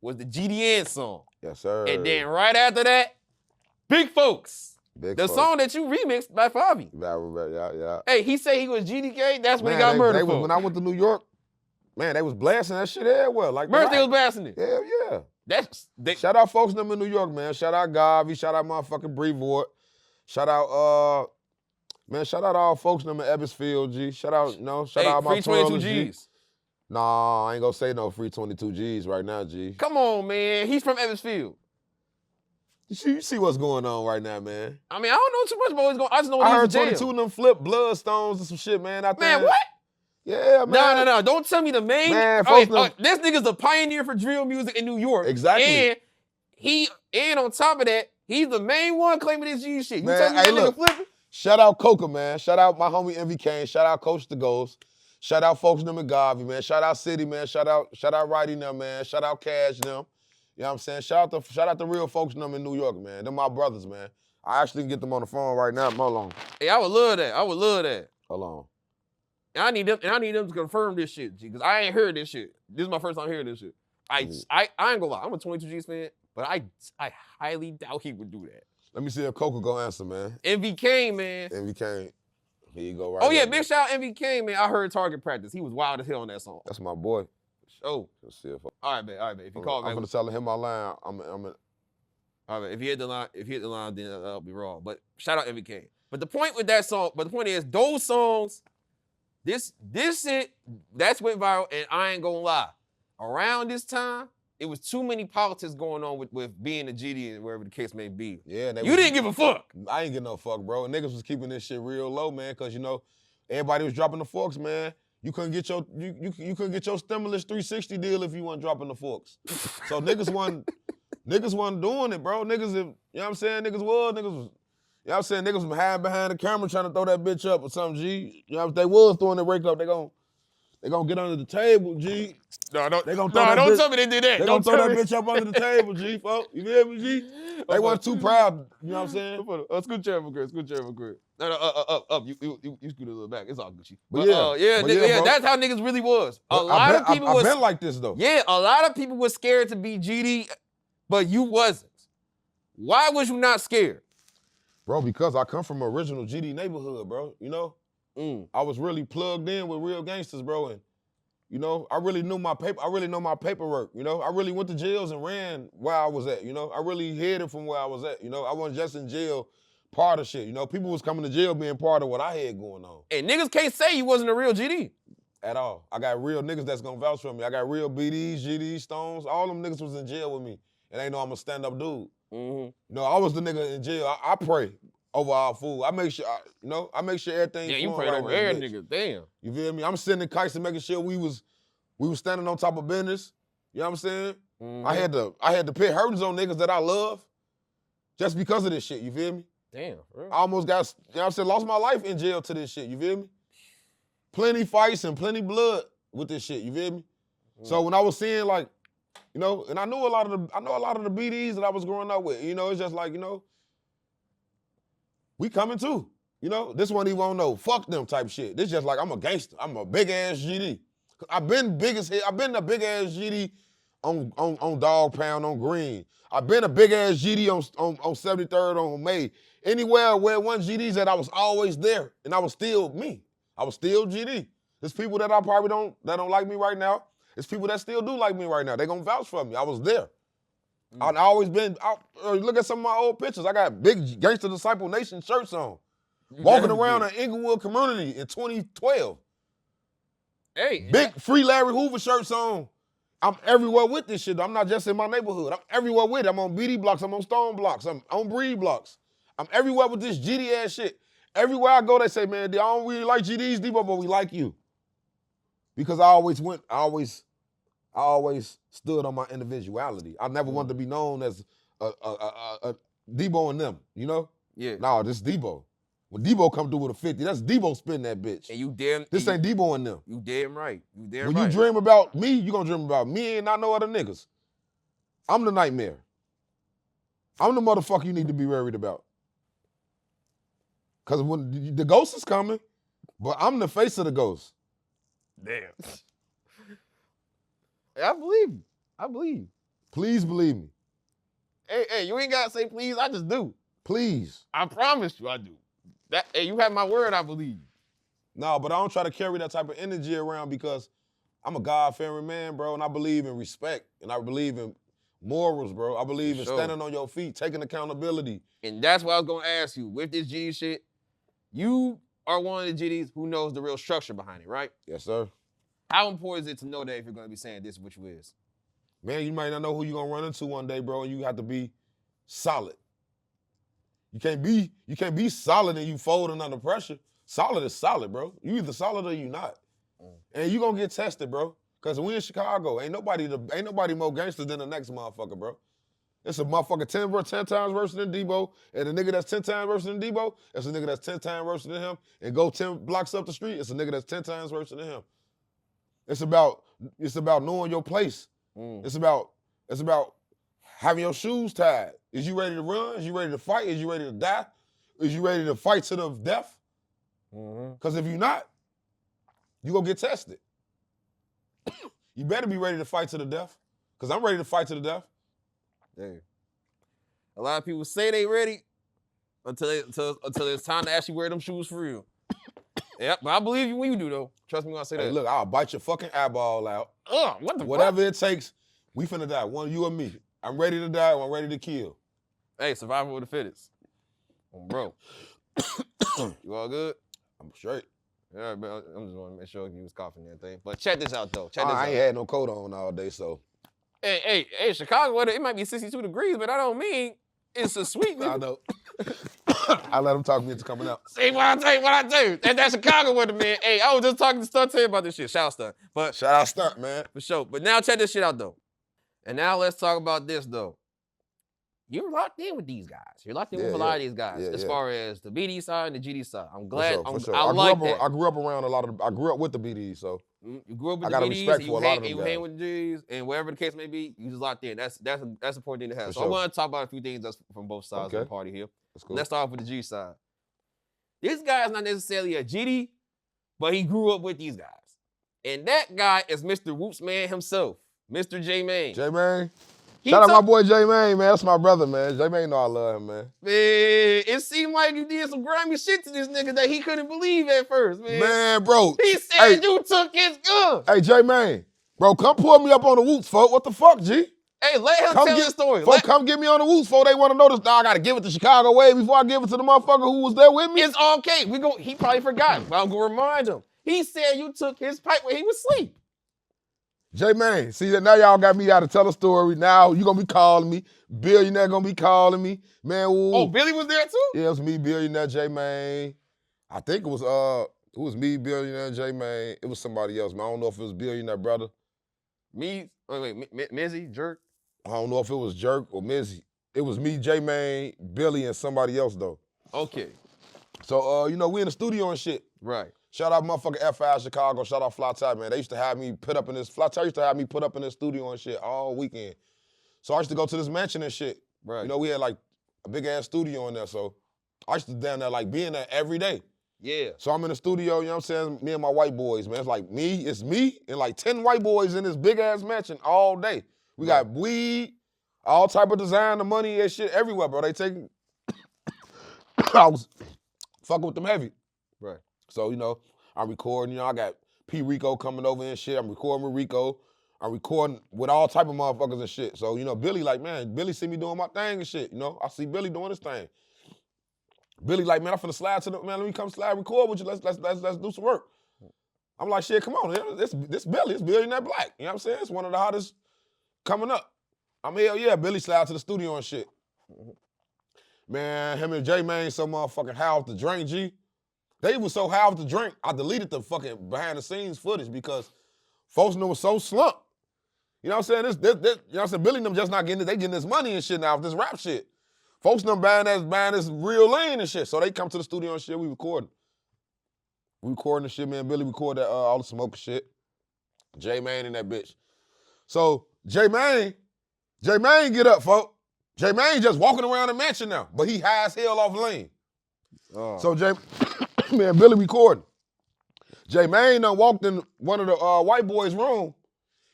was the GDN song. Yes, sir. And then right after that, Big Folks. The song that you remixed by Fabi. Yeah. Hey, he said he was GDK. That's when he got murdered for. When I went to New York, man, they was blasting that shit everywhere. Like Birthday was blasting it. Hell yeah. Shout out folks them in New York, man. Shout out Garvey. Shout out motherfucking Brevoort. Shout out shout out all folks them in Ebbsfield, G. Shout out my free 22 G's. Nah, I ain't gonna say no free 22 G's right now, G. Come on, man. He's from Ebbsfield. You see what's going on right now, man. I mean, I don't know too much about what's going on. I just know I heard 22 of them flip Bloodstones and some shit, man. Man, what? Yeah, man. No. Don't tell me the main. Man, this nigga's the pioneer for drill music in New York. Exactly. And on top of that, he's the main one claiming this G shit. You man, tell me that nigga flipping? Shout out Coca, man. Shout out my homie Envy Kane. Shout out Coach the Ghost. Shout out folks them in Garvey, man. Shout out City, man. Shout out Righty them, man. Shout out Cash them. You know what I'm saying? Shout out the real folks them in New York, man. They're my brothers, man. I actually can get them on the phone right now. Hold on. Hey, I would love that. Hold on. And I need them to confirm this shit, G, because I ain't heard this shit. This is my first time hearing this shit. I ain't gonna lie. I'm a 22 G's fan, but I highly doubt he would do that. Let me see if Coca gonna answer, man. MVK, man. MVK. Here you go right Oh, yeah, big shout out MVK, man. I heard Target Practice. He was wild as hell on that song. That's my boy. Oh. Let's see if all right, man. If you call, I'm gonna tell him my line. All right, if you hit the line, then that'll be wrong. But shout out MVK. But the point with that song, is those songs, this shit, that's went viral, and I ain't gonna lie. Around this time, it was too many politics going on with being a GD and wherever the case may be. Yeah, you didn't give a fuck. I ain't give no fuck, bro. Niggas was keeping this shit real low, man, because everybody was dropping the forks, man. You couldn't get your you couldn't get your stimulus 360 deal if you weren't dropping the forks. So niggas wasn't doing it, bro. Niggas, you know what I'm saying? Niggas was, you know what I'm saying? Niggas was hiding behind the camera trying to throw that bitch up or something, G. You know, if they was throwing the rake up, they gonna get under the table, G. Don't tell me they did that. They gonna throw that bitch up under the table, G, folks. You feel me, G? They wasn't too proud, you know what I'm saying? Scoot chair for Chris. No, up. You scoot a little back. It's all Gucci. But yeah, that's how niggas really was. A lot of people I've been like this, though. Yeah, a lot of people were scared to be GD, but you wasn't. Why was you not scared? Bro, because I come from an original GD neighborhood, bro, you know? I was really plugged in with real gangsters, bro, and I really knew my paper. I really know my paperwork. I really went to jails and ran where I was at. I really hid it from where I was at. I wasn't just in jail, part of shit. People was coming to jail being part of what I had going on. And niggas can't say you wasn't a real GD at all. I got real niggas that's gonna vouch for me. I got real BDs, GDs, Stones. All them niggas was in jail with me, and they know I'm a stand-up dude. I was the nigga in jail. I pray over our food. I make sure, everything. Yeah, you prayed over every nigga. Damn. You feel me? I'm sending kites and making sure we was standing on top of business. You know what I'm saying? I had to put hurdles on niggas that I love, just because of this shit. You feel me? Damn. Really? I almost got, lost my life in jail to this shit. You feel me? Plenty fights and plenty blood with this shit. You feel me? So when I was seeing and I know a lot of the BDs that I was growing up with. It's just like, we coming too. This one he won't know. Fuck them type shit. This just like I'm a gangster. I'm a big ass GD. I've been the big ass GD on Dog Pound on Green. I've been a big ass GD on 73rd on May. Anywhere where one GD's that I was always there and I was still me. I was still GD. There's people that I probably don't like me right now. There's people that still do like me right now. They gonna vouch for me. I was there. I've always been out. Look at some of my old pictures. I got big Gangster Disciple Nation shirts on. Walking around an Englewood community in 2012. Hey. Big Free Larry Hoover shirts on. I'm everywhere with this shit. I'm not just in my neighborhood. I'm everywhere with it. I'm on BD blocks. I'm on Stone blocks. I'm on Breed blocks. I'm everywhere with this GD ass shit. Everywhere I go, they say, man, I don't really like GDs, DBO, but we like you. Because I always stood on my individuality. I never wanted to be known as a DBO and them, you know? Yeah. No, this DBO. When DBO come through with a 50, that's DBO spinning that bitch. And you damn. This ain't DBO and them. You damn right. You damn right. When you dream about me, you gonna dream about me and not no other niggas. I'm the nightmare. I'm the motherfucker you need to be worried about. Cause when the ghost is coming, but I'm the face of the ghost. Damn. I believe you. I believe you. Please believe me. Hey, you ain't gotta say please. I just do. Please. I promise you, I do. Hey, you have my word. I believe you. No, but I don't try to carry that type of energy around because I'm a God-fearing man, bro, and I believe in respect, and I believe in morals, bro. I believe in standing on your feet, taking accountability. And that's what I was gonna ask you. With this GD shit, you are one of the GDs who knows the real structure behind it, right? Yes, sir. How important is it to know that if you're gonna be saying this is what you is? Man, you might not know who you're gonna run into one day, bro, and you have to be solid. You can't be solid and you folding under pressure. Solid is solid, bro. You either solid or you not. And you gonna get tested, bro. Cause we in Chicago. Ain't nobody more gangster than the next motherfucker, bro. It's a motherfucker 10 times worse than DBO. And a nigga that's 10 times worse than DBO, it's a nigga that's 10 times worse than him. And go 10 blocks up the street, it's a nigga that's 10 times worse than him. It's about knowing your place. It's about having your shoes tied. Is you ready to run? Is you ready to fight? Is you ready to die? Is you ready to fight to the death? Because if you're not, you gonna get tested. You better be ready to fight to the death. Because I'm ready to fight to the death. Damn. A lot of people say they ready until it's time to actually wear them shoes for real. Yep, but I believe you when you do though. Trust me when I say that. Look, I'll bite your fucking eyeball out. What the Whatever fuck? it takes, we finna die. One, you or me. I'm ready to die, I'm ready to kill. Hey, survival of the fittest. Bro. You all good? I'm straight. Yeah, but I'm just want to make sure you was coughing and everything. But check this out though. I ain't had no coat on all day, so. Hey, Chicago weather, it might be 62 degrees, but I don't mean it's a sweet. I know. I let him talk me into coming out. See what I tell you. That's Chicago weather, man. Hey, I was just talking to Stunt about this shit. Shout out Stunt. But shout out Stunt, man. For sure. But now check this shit out though. And now let's talk about this though. You're locked in with these guys. You're locked in with a lot of these guys as far as the BD side and the GD side. I'm glad. For sure. I like that. I grew up around I grew up with the BDs, so. You grew up with the BDs, respect for a lot of them you hang with the Gs, and whatever the case may be, you just locked in. That's an important thing to have. So I want to talk about a few things that's from both sides of the party here. That's cool. Let's start off with the G side. This guy is not necessarily a GD, but he grew up with these guys. And that guy is Mr. Whoops Man himself, Mr. J-Mane. J-Mane? Shout out my boy J-Mane, man. That's my brother, man. J-Mane know I love him, man. Man, it seemed like you did some grimy shit to this nigga that he couldn't believe at first, man. Man, bro. He said you took his gun. Hey, J-Mane. Bro, come pull me up on the Whoops, folk. What the fuck, G? Hey, let him tell his story. Folk, come get me on the Whoops, folk. They want to know this. Nah, I got to give it to Chicago way before I give it to the motherfucker who was there with me. It's okay. He probably forgot, but I'm going to remind him. He said you took his pipe when he was asleep. J-Mane, see that now y'all got me out to tell a story. Now you gonna be calling me. Billionaire gonna be calling me. Man, ooh. Oh, Billy was there too? Yeah, it was me, Billionaire J-Mane. I think it was me, Billionaire J-Mane. It was somebody else, man. I don't know if it was Billionaire brother. Me? Wait, Mizzy, Jerk? I don't know if it was Jerk or Mizzy. It was me, J-Mane, Billy, and somebody else though. Okay. So we in the studio and shit. Right. Shout out motherfucking F5 Chicago. Shout out Fly Tie, man. They used to have me put up in this, Fly Tie used to have me put up in this studio and shit all weekend. So I used to go to this mansion and shit. Right. You know, we had like a big ass studio in there. So I used to down there like being there every day. Yeah. So I'm in the studio, you know what I'm saying? Me and my white boys, man. It's me and like 10 white boys in this big ass mansion all day. We got weed, all type of design, the money and shit everywhere, bro. They taking, I was fucking with them heavy. Right. So, I'm recording, you know, I got P. Rico coming over and shit. I'm recording with Rico. I'm recording with all type of motherfuckers and shit. So, you know, Billy like, man, Billy see me doing my thing and shit, you know. I see Billy doing his thing. Billy like, man, I'm finna slide to the, man, let me come slide record with you. Let's do some work. I'm like, shit, come on, man. This Billy, it's Billionaire Black. You know what I'm saying? It's one of the hottest coming up. I'm hell yeah, Billy slide to the studio and shit. Man, him and J-Man so motherfucking high off the drink, G. They was so high off the drink, I deleted the fucking behind the scenes footage because folks knew it was so slumped. You know what I'm saying? This you know what I'm saying? Billy and them just not getting it. They getting this money and shit now off this rap shit. Folks them buying this real lane and shit. So they come to the studio and shit, we recording. We recording the shit, man. Billy recorded that, all the smoke shit. J-Man in that bitch. So J-Man get up, folks. J-Man just walking around the mansion now, but he high as hell off lane. Oh. So man, Billy recording. J-Man done walked in one of the white boys' room.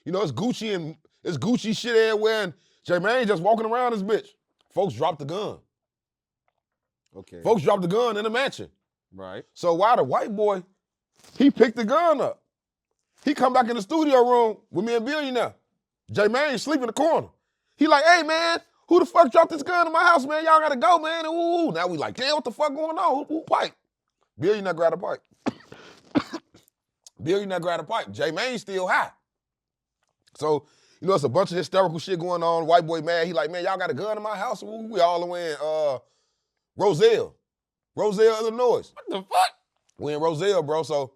You know, it's Gucci shit everywhere, and J-Man just walking around this bitch. Folks dropped the gun. Okay. Folks dropped the gun in the mansion. Right. So why the white boy, he picked the gun up. He come back in the studio room with me and Billionaire. J-Man sleep in the corner. He like, hey, man, who the fuck dropped this gun in my house, man? Y'all gotta go, man. And ooh. Now we like, damn, what the fuck going on? Who pipe? Billionaire grabbed a pipe. Billionaire grabbed a pipe. J-Man still high. So, you know, it's a bunch of hysterical shit going on. White boy mad. He like, man, y'all got a gun in my house? Ooh, we all the way in Roselle, Illinois. What the fuck? We in Roselle, bro. So,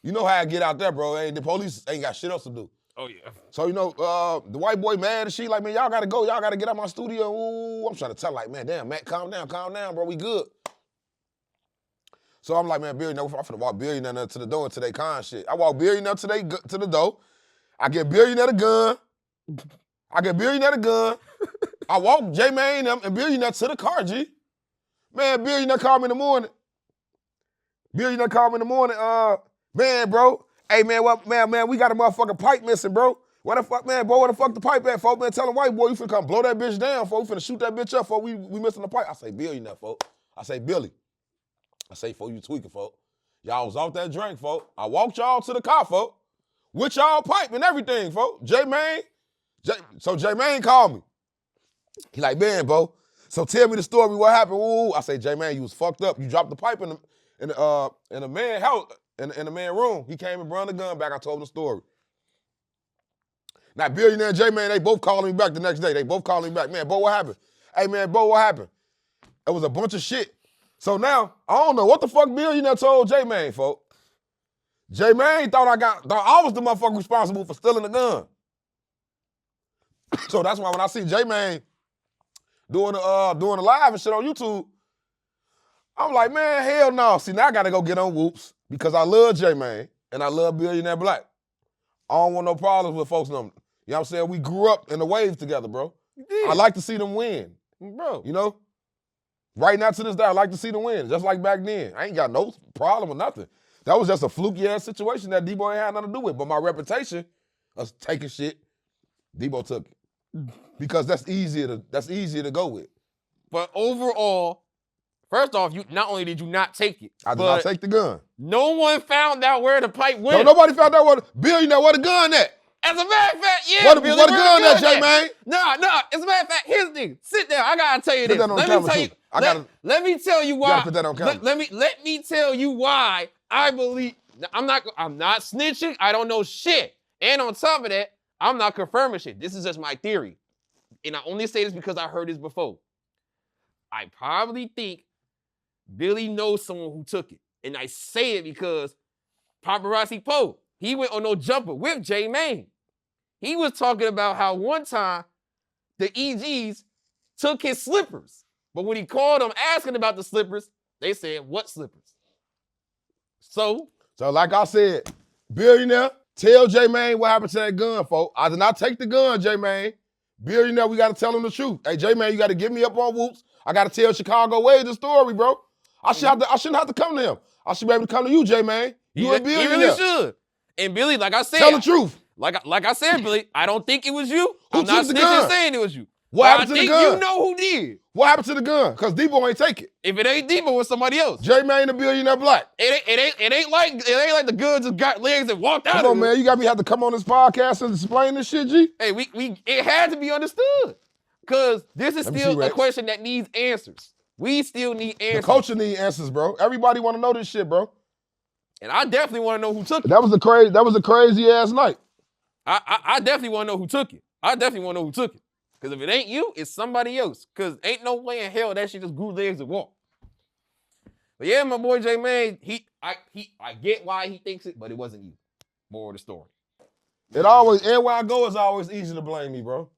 you know how I get out there, bro. The police ain't got shit else to do. Oh, yeah. So, you know, the white boy mad and she like, man, y'all gotta go. Y'all gotta get out my studio. Ooh, I'm trying to tell like, man, damn, Matt, calm down, bro. We good. So I'm like, man, Billionaire, I'm finna walk Billionaire to the door to they con shit. I walk Billionaire to the door. I get Billionaire the gun. I walk J-Man and Billionaire to the car, G. Man, Billionaire called me in the morning. Man, bro. Hey, man, man, we got a motherfucking pipe missing, bro. What the fuck, man, bro, where the fuck the pipe at, folks? Man, tell him, white boy, you finna come blow that bitch down, folks. We finna shoot that bitch up, folks. We missing the pipe. I say, Billionaire, folks. I say, Billy. I say, folks, you tweaking, folks. Y'all was off that drink, folks. I walked y'all to the car, folks. With y'all pipe and everything, folks. So J-Man called me. He like, man, bro, so tell me the story, what happened? Ooh. I say, J-Man, you was fucked up. You dropped the pipe in the man house, in the man room. He came and brought the gun back. I told him the story. Now, Billionaire and J-Man, they both calling me back the next day. They both calling me back. Man, Bo, what happened? Hey, man, Bo, what happened? It was a bunch of shit. So now, I don't know what the fuck Billionaire told J-Man, folks. J-Man thought I was the motherfucker responsible for stealing the gun. So that's why when I see J-Man doing the live and shit on YouTube, I'm like, man, hell no. See, now I gotta go get on Whoops because I love J-Man and I love Billionaire Black. I don't want no problems with folks. You know what I'm saying? We grew up in the wave together, bro. I like to see them win, bro. You know? Right now to this day, I like to see them win, just like back then. I ain't got no problem with nothing. That was just a fluky-ass situation that D-Boy ain't had nothing to do with. But my reputation of taking shit, D-Boy took it. Because that's easier to go with. But overall, first off, not only did you not take it, I did not take the gun. No one found out where the pipe went. No, nobody found out where Billionaire, where the gun at? As a matter of fact, yeah. Where the gun at, J-Man? Nah. As a matter of fact, here's the thing. Sit down. I gotta tell you this. Let me tell you why. You gotta put that on camera. Let me tell you why I believe. I'm not snitching. I don't know shit. And on top of that, I'm not confirming shit. This is just my theory. And I only say this because I heard this before. I probably think Billy knows someone who took it. And I say it because Paparazzi Poe, he went on no jumper with J-Man. He was talking about how one time the EGs took his slippers. But when he called them asking about the slippers, they said, what slippers? So like I said, Billionaire, tell J-Man what happened to that gun, folks. I did not take the gun, J-Man. Billionaire, we got to tell him the truth. Hey, J-Man, you got to get me up on Whoops. I got to tell Chicago Wade the story, bro. I shouldn't have to come to him. I should be able to come to you, J-Man. You and Billionaire. He really should. And Billy, like I said. Tell the truth. Like I said, Billy, I don't think it was you. Who I'm not took the gun? saying it was you. What happened to the gun? You know who did. What happened to the gun? Because D-Boy ain't take it. If it ain't D-Boy, it's somebody else. J-Man the Billionaire Black. It ain't like the gun just got legs and walked out. Come on, man. You got me have to come on this podcast and explain this shit, G. Hey, it had to be understood. Because this is still a question that needs answers. We still need answers. The culture need answers, bro. Everybody want to know this shit, bro. And I definitely want to know who took it. That was a crazy ass night. I definitely want to know who took it. I definitely want to know who took it. Because if it ain't you, it's somebody else. Because ain't no way in hell that shit just grew legs and walked. But yeah, my boy J-Man, I get why he thinks it, but it wasn't you. More of the story. Everywhere I go, it's always easy to blame me, bro.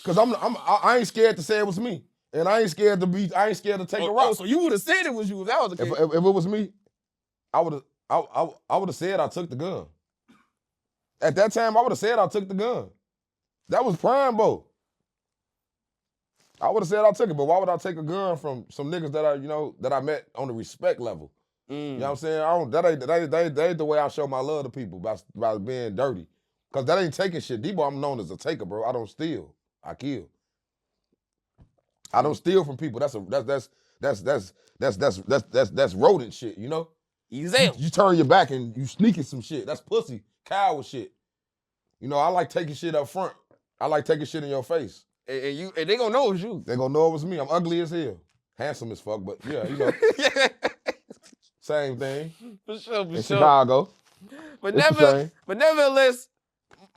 Because I ain't scared to say it was me. And I ain't scared to take a rock. So you would have said it was you if that was the case. If it was me, I would have said I took the gun. At that time, I would have said I took the gun. That was prime, bro. I would have said I took it, but why would I take a gun from some niggas that I met on the respect level? You know what I'm saying? That ain't the way I show my love to people by being dirty. Cause that ain't taking shit. D-Boy, I'm known as a taker, bro. I don't steal. I kill. I don't steal from people. That's rodent shit, you know? You turn your back and you sneaking some shit. That's pussy, coward shit. You know, I like taking shit up front. I like taking shit in your face. And they gonna know it's you. They gonna know it was me. I'm ugly as hell. Handsome as fuck, but yeah, you know. Same thing. For sure. In Chicago. But nevertheless,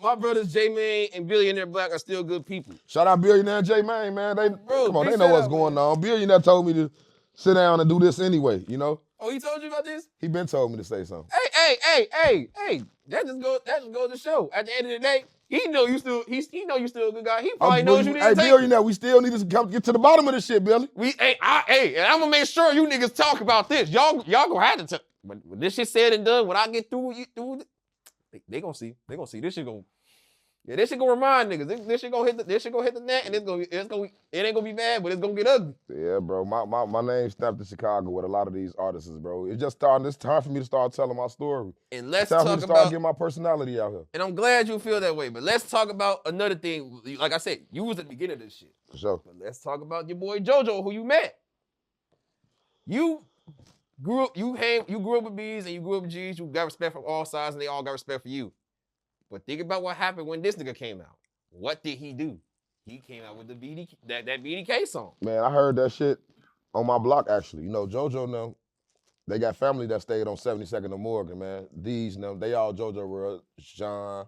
my brothers J-Man and Billionaire Black are still good people. Shout out Billionaire J-Man, man. They know what's going on. Billionaire told me to sit down and do this anyway, you know? Oh, he told you about this? He been told me to say something. Hey. That just goes to show. At the end of the day, he know you still a good guy. He probably knows you didn't take it. Billionaire, we still need to come get to the bottom of this shit, Billy. And I'm gonna make sure you niggas talk about this. Y'all gonna have to talk. When this shit said and done, when I get through they gonna see. They gonna see. This shit gonna remind niggas. This shit gonna hit the net, and it ain't gonna be bad, but it's gonna get ugly. Yeah, bro. My name snapped to Chicago with a lot of these artists, bro. It's time for me to start telling my story. And let's talk about getting my personality out here. And I'm glad you feel that way. But let's talk about another thing. Like I said, you was at the beginning of this shit. For sure. But let's talk about your boy JoJo, who you met. You grew up with B's and you grew up with G's. You got respect from all sides, and they all got respect for you. But think about what happened when this nigga came out. What did he do? He came out with the that BDK song. Man, I heard that shit on my block, actually. You know, JoJo now, they got family that stayed on 72nd and Morgan, man. D's now, they all JoJo world. Sean,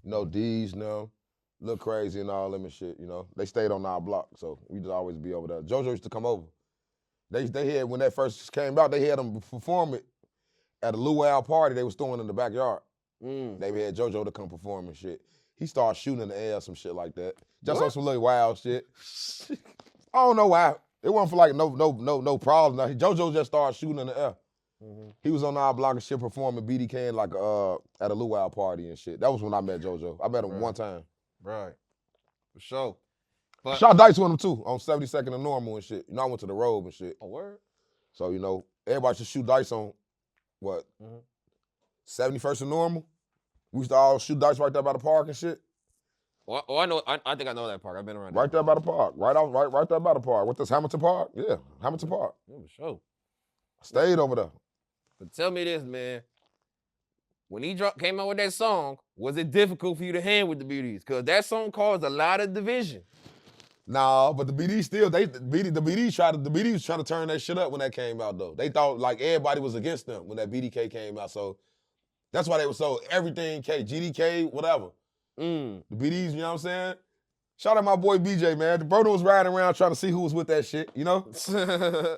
you know, D's now, Look Crazy and all them and shit, you know. They stayed on our block, so we just always be over there. JoJo used to come over. They had, when that first came out, they had them perform it at a luau party they was throwing in the backyard. They had JoJo to come perform and shit. He started shooting in the air, some shit like that. Just on some little wild shit. I don't know why. It wasn't for like no problem. Now, JoJo just started shooting in the air. He was on our block and shit performing BDK like at a luau party and shit. That was when I met JoJo. I met him one time. Right. For sure. But shot dice with him too on 72nd and Normal and shit. You know, I went to the Robe and shit. Oh, word? So, you know, everybody should shoot dice on what? 71st and Normal. We used to all shoot dice right there by the park and shit. I know. I think I know that park. I've been around. Right there by the park. Right there by the park. What this Hamilton Park? Yeah, Hamilton Park. Yeah, for sure. Stayed over there. But tell me this, man. When he came out with that song, was it difficult for you to hang with the BDs? Because that song caused a lot of division. Nah, but the BDs still, the BDs was trying to turn that shit up when that came out though. They thought like everybody was against them when that BDK came out. So that's why they were so everything K, GDK, whatever. The BDs, you know what I'm saying? Shout out my boy BJ, man. The brother was riding around trying to see who was with that shit, you know?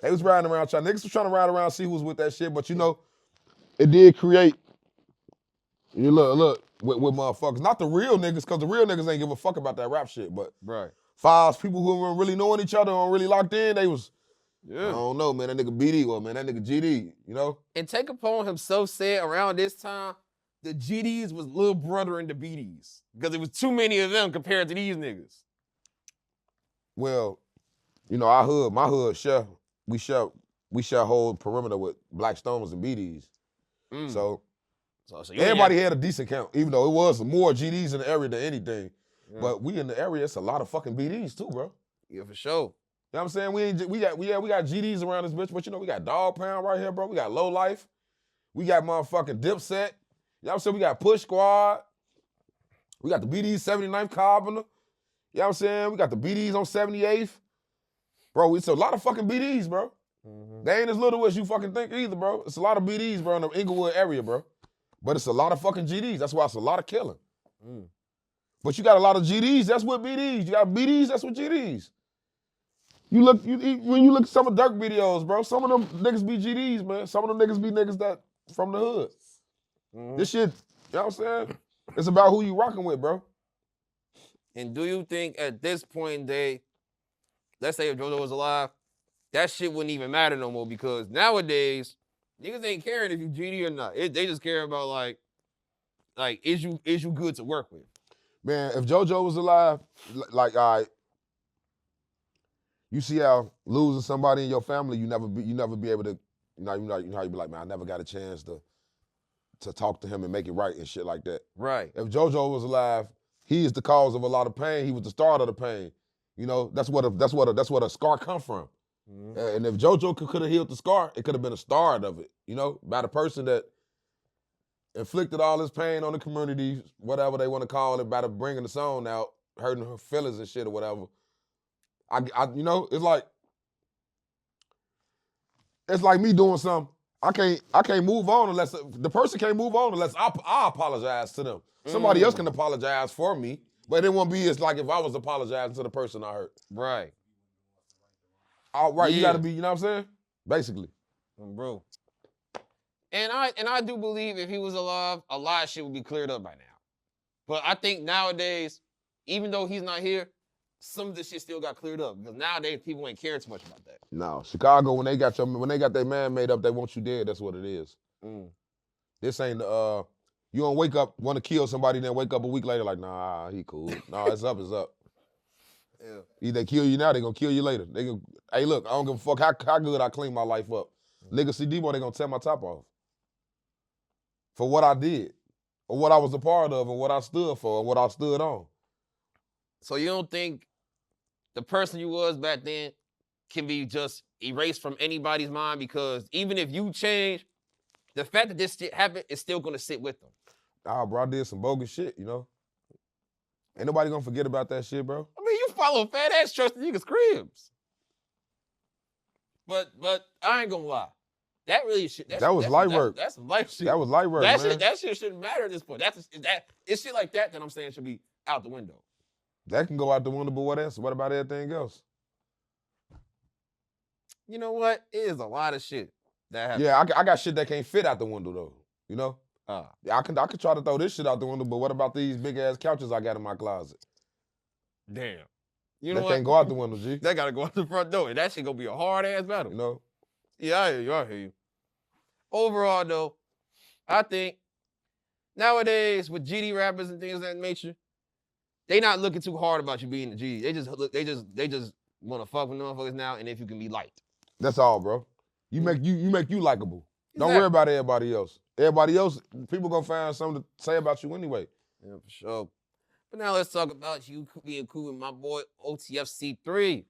They was riding around niggas was trying to ride around and see who was with that shit, but you know, it did create, you look, with motherfuckers. Not the real niggas, because the real niggas ain't give a fuck about that rap shit, but files, people who weren't really knowing each other and really locked in, they was, I don't know, man, that nigga BD or man, that nigga GD, you know? And Take Upon himself said around this time, the GDs was little brother in the BDs because it was too many of them compared to these niggas. Well, you know, my hood, we share whole perimeter with Black Stones and BDs. So everybody had a decent count, even though it was more GDs in the area than anything. But we in the area, it's a lot of fucking BDs too, bro. Yeah, for sure. You know what I'm saying? We got GDs around this bitch, but you know, we got Dog Pound right here, bro. We got Low Life. We got motherfucking Dipset. You know what I'm saying? We got Push Squad. We got the BDs 79th Carpenter. You know what I'm saying? We got the BDs on 78th. Bro, it's a lot of fucking BDs, bro. Mm-hmm. They ain't as little as you fucking think either, bro. It's a lot of BDs, bro, in the Englewood area, bro. But it's a lot of fucking GDs. That's why it's a lot of killing. Mm. But you got a lot of GDs, that's what BDs. You got BDs, that's what GDs. When you look at some of Dirk videos, bro, some of them niggas be GDs, man. Some of them niggas be niggas that from the hood. Mm-hmm. This shit, you know what I'm saying? It's about who you rocking with, bro. And do you think at this point, let's say if JoJo was alive, that shit wouldn't even matter no more because nowadays, niggas ain't caring if you GD or not. They just care about like is you good to work with? Man, if JoJo was alive, like you see how losing somebody in your family, you never be able to, you know how you be like, man, I never got a chance to talk to him and make it right and shit like that. Right. If JoJo was alive, he is the cause of a lot of pain. He was the start of the pain. You know, that's what a scar come from. Mm-hmm. And if JoJo could have healed the scar, it could have been a start of it. You know, by the person that inflicted all this pain on the community, whatever they want to call it, by the bringing the song out, hurting her feelings and shit or whatever. You know, it's like me doing something. I can't move on unless the person can't move on unless I apologize to them. Somebody else can apologize for me, but it won't be as like if I was apologizing to the person I hurt. Right. All right, Yeah. You gotta be, you know what I'm saying? Basically. Bro. And I do believe if he was alive, a lot of shit would be cleared up by now. But I think nowadays, even though he's not here, some of this shit still got cleared up because nowadays people ain't caring too much about that. No, Chicago when they got their man made up, they want you dead. That's what it is. This ain't you don't wake up want to kill somebody, then wake up a week later like, nah, he cool. Nah, it's up, it's up. Yeah. Either they kill you now, they gonna kill you later. Hey, look, I don't give a fuck how good I clean my life up. Nigga see Debo, they gonna tear my top off for what I did, or what I was a part of, and what I stood for, and what I stood on. So you don't think the person you was back then can be just erased from anybody's mind because even if you change, the fact that this shit happened is still gonna sit with them. Nah, bro, I did some bogus shit, you know? Ain't nobody gonna forget about that shit, bro. I mean, you follow fat ass trusted niggas' cribs. But I ain't gonna lie. That really shit. That was light work. That's some life shit. That was light work, man. That shit shouldn't matter at this point. It's shit like that I'm saying should be out the window. That can go out the window, but what else? What about everything else? You know what? It is a lot of shit that happens. Yeah, I got shit that can't fit out the window though. You know? Yeah, I could try to throw this shit out the window, but what about these big ass couches I got in my closet? Damn. You know that what? can't go out the window, G. That gotta go out the front door. And that shit gonna be a hard ass battle. You know? Yeah, I hear you. Overall though, I think nowadays with GD rappers and things of that nature, they not looking too hard about you being the GD. They just wanna fuck with motherfuckers now and if you can be liked. That's all, bro. You make you likable. Exactly. Don't worry about everybody else. Everybody else, people gonna find something to say about you anyway. Yeah, for sure. But now let's talk about you being cool with my boy OTF C3,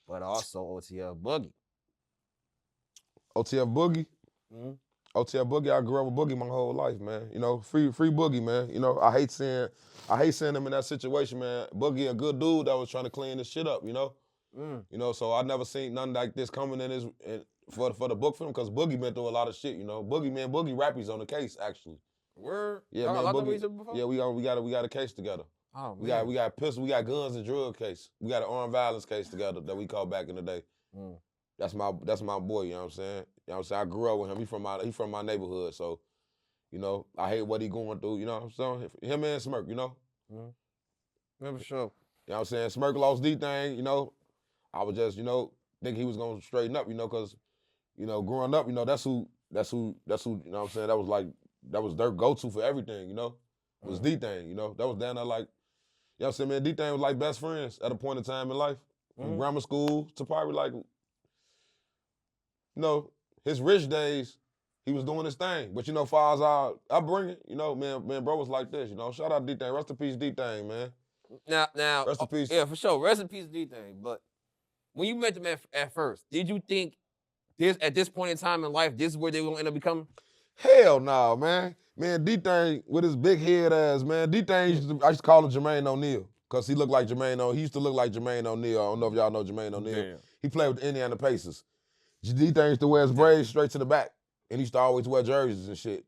but also OTF Boogie. OTF Boogie? Mm-hmm. OTF Boogie, I grew up with Boogie my whole life, man. You know, free Boogie, man. You know, I hate seeing him in that situation, man. Boogie, a good dude that was trying to clean this shit up, you know? You know, so I never seen nothing like this coming for the book for him, because Boogie been through a lot of shit, you know. Boogie Rappy's on the case, actually. Word? Yeah, man, Boogie. Yeah, we got a case together. Oh, man. We got pistols, we got guns and drug case. We got an armed violence case together that we called back in the day. That's my boy, you know what I'm saying? You know what I'm saying? I grew up with him. He from my neighborhood, so, you know, I hate what he going through, you know what I'm saying? Him and Smirk, you know? Yeah, for sure. You know what I'm saying? Smirk lost D-Thing, you know? I was just, you know, think he was gonna straighten up, you know, because, you know, growing up, you know, that's who, you know what I'm saying? That was their go-to for everything, you know? It was D-Thing, you know? That was down there like, you know what I'm saying, man? D-Thing was like best friends at a point in time in life. From grammar school to probably like, you know, his rich days, he was doing his thing. But, you know, far as our upbringing, you know, man, bro was like this, you know? Shout out D-Thing. Rest in peace, D-Thing, man. Now. Rest in peace. Yeah, for sure. Rest in peace, D-Thing. But When you met them at first, did you think this at this point in time in life, this is where they were gonna end up becoming? Hell no, man. Man, D-Thing with his big head ass, man. D-Thing, I used to call him Jermaine O'Neal because he looked like Jermaine O'Neal. He used to look like Jermaine O'Neal. I don't know if y'all know Jermaine O'Neal. Damn. He played with the Indiana Pacers. D-Thing used to wear his braids straight to the back, and he used to always wear jerseys and shit.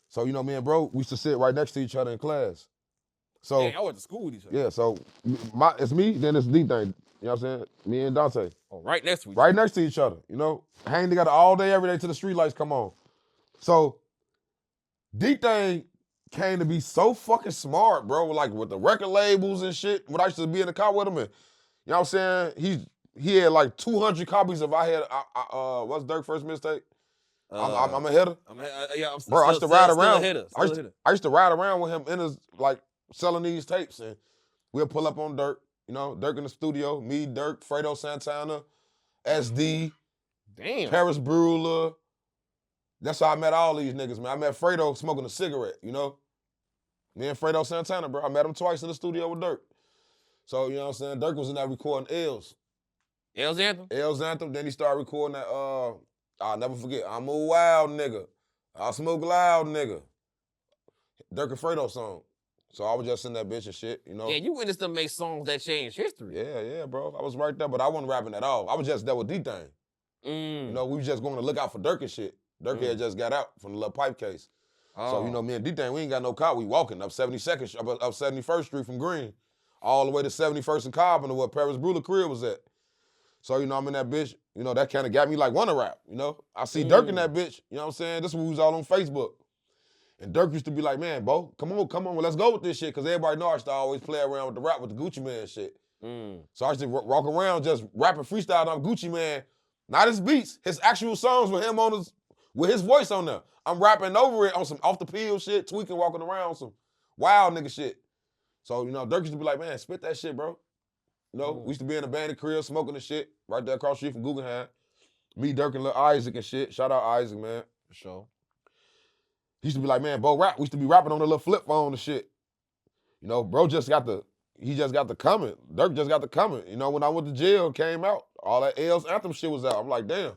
So, you know, me and bro, we used to sit right next to each other in class. So, Dang, I went to school with each other. yeah, so it's me, then it's D-Thing. You know what I'm saying? Me and Dante. Oh, right next to each Right other. next to each other, you know? Hang together all day, every day till the street lights come on. So, D-Thing came to be so fucking smart, bro, like with the record labels and shit. When I used to be in the car with him, and you know what I'm saying? He had like 200 copies of I Had, what's Dirk's first mistake? I'm a hitter. Bro, I used to ride around. I used to ride around with him in his, like, selling these tapes, and we'll pull up on Dirk, you know, Dirk in the studio, me, Dirk, Fredo Santana, SD, damn, Paris Brewer. That's how I met all these niggas, man. I met Fredo smoking a cigarette, you know? Me and Fredo Santana, bro. I met him twice in the studio with Dirk. So, you know what I'm saying? Dirk was in there recording L's. L's Anthem? L's Anthem. Then he started recording that, I'll never forget, I'm a wild nigga. I smoke loud nigga. Dirk and Fredo song. So I was just in that bitch and shit, you know? Yeah, you witnessed them make songs that changed history. Yeah, bro. I was right there, but I wasn't rapping at all. I was just there with D-Thing. You know, we was just going to look out for Dirk and shit. Dirk had just got out from the little pipe case. So, you know, me and D-Thing, we ain't got no car. We walking up 72nd, up 71st Street from Green, all the way to 71st and Cobb and where Paris Brewer crib was at. So, you know, I'm in that bitch. You know, that kind of got me like wanna rap, you know? I see Dirk in that bitch, you know what I'm saying? This when we was all on Facebook. And Dirk used to be like, man, Bo, come on, well, let's go with this shit. Because everybody know I used to always play around with the rap with the Gucci Man shit. So I used to walk around just rapping freestyle on Gucci Man. Not his beats, his actual songs with him on with his voice on there. I'm rapping over it on some off the peel shit, tweaking, walking around some wild nigga shit. So, you know, Dirk used to be like, man, spit that shit, bro. You know, we used to be in a bandit crib smoking the shit right there across the street from Guggenheim. Me, Dirk, and Lil Isaac and shit. Shout out Isaac, man. For sure. He used to be like, man, Bo rap. We used to be rapping on the little flip phone and shit. You know, bro just got the coming. Dirk just got the coming. You know, when I went to jail, came out, all that L's Anthem shit was out. I'm like, damn.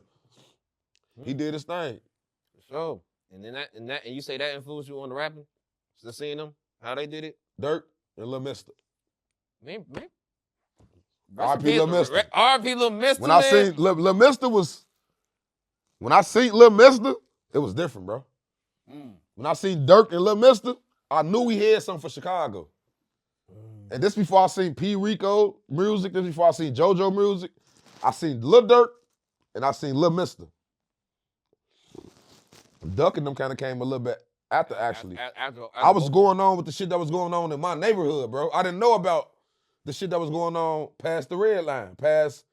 He did his thing. For sure. And then and you say that influenced you on the rapping? Just seeing them, how they did it? Dirk and Lil Mister. Man. R.I.P. Lil Mister. R.I.P. Lil Mister. When I seen Lil Mister it was different, bro. When I seen Dirk and Lil Mister, I knew he had something for Chicago. And this before I seen P. Rico music, this before I seen JoJo music. I seen Lil Dirk and I seen Lil Mister. Duck and them kind of came a little bit after, actually. I was going on with the shit that was going on in my neighborhood, bro. I didn't know about the shit that was going on past the red line, past,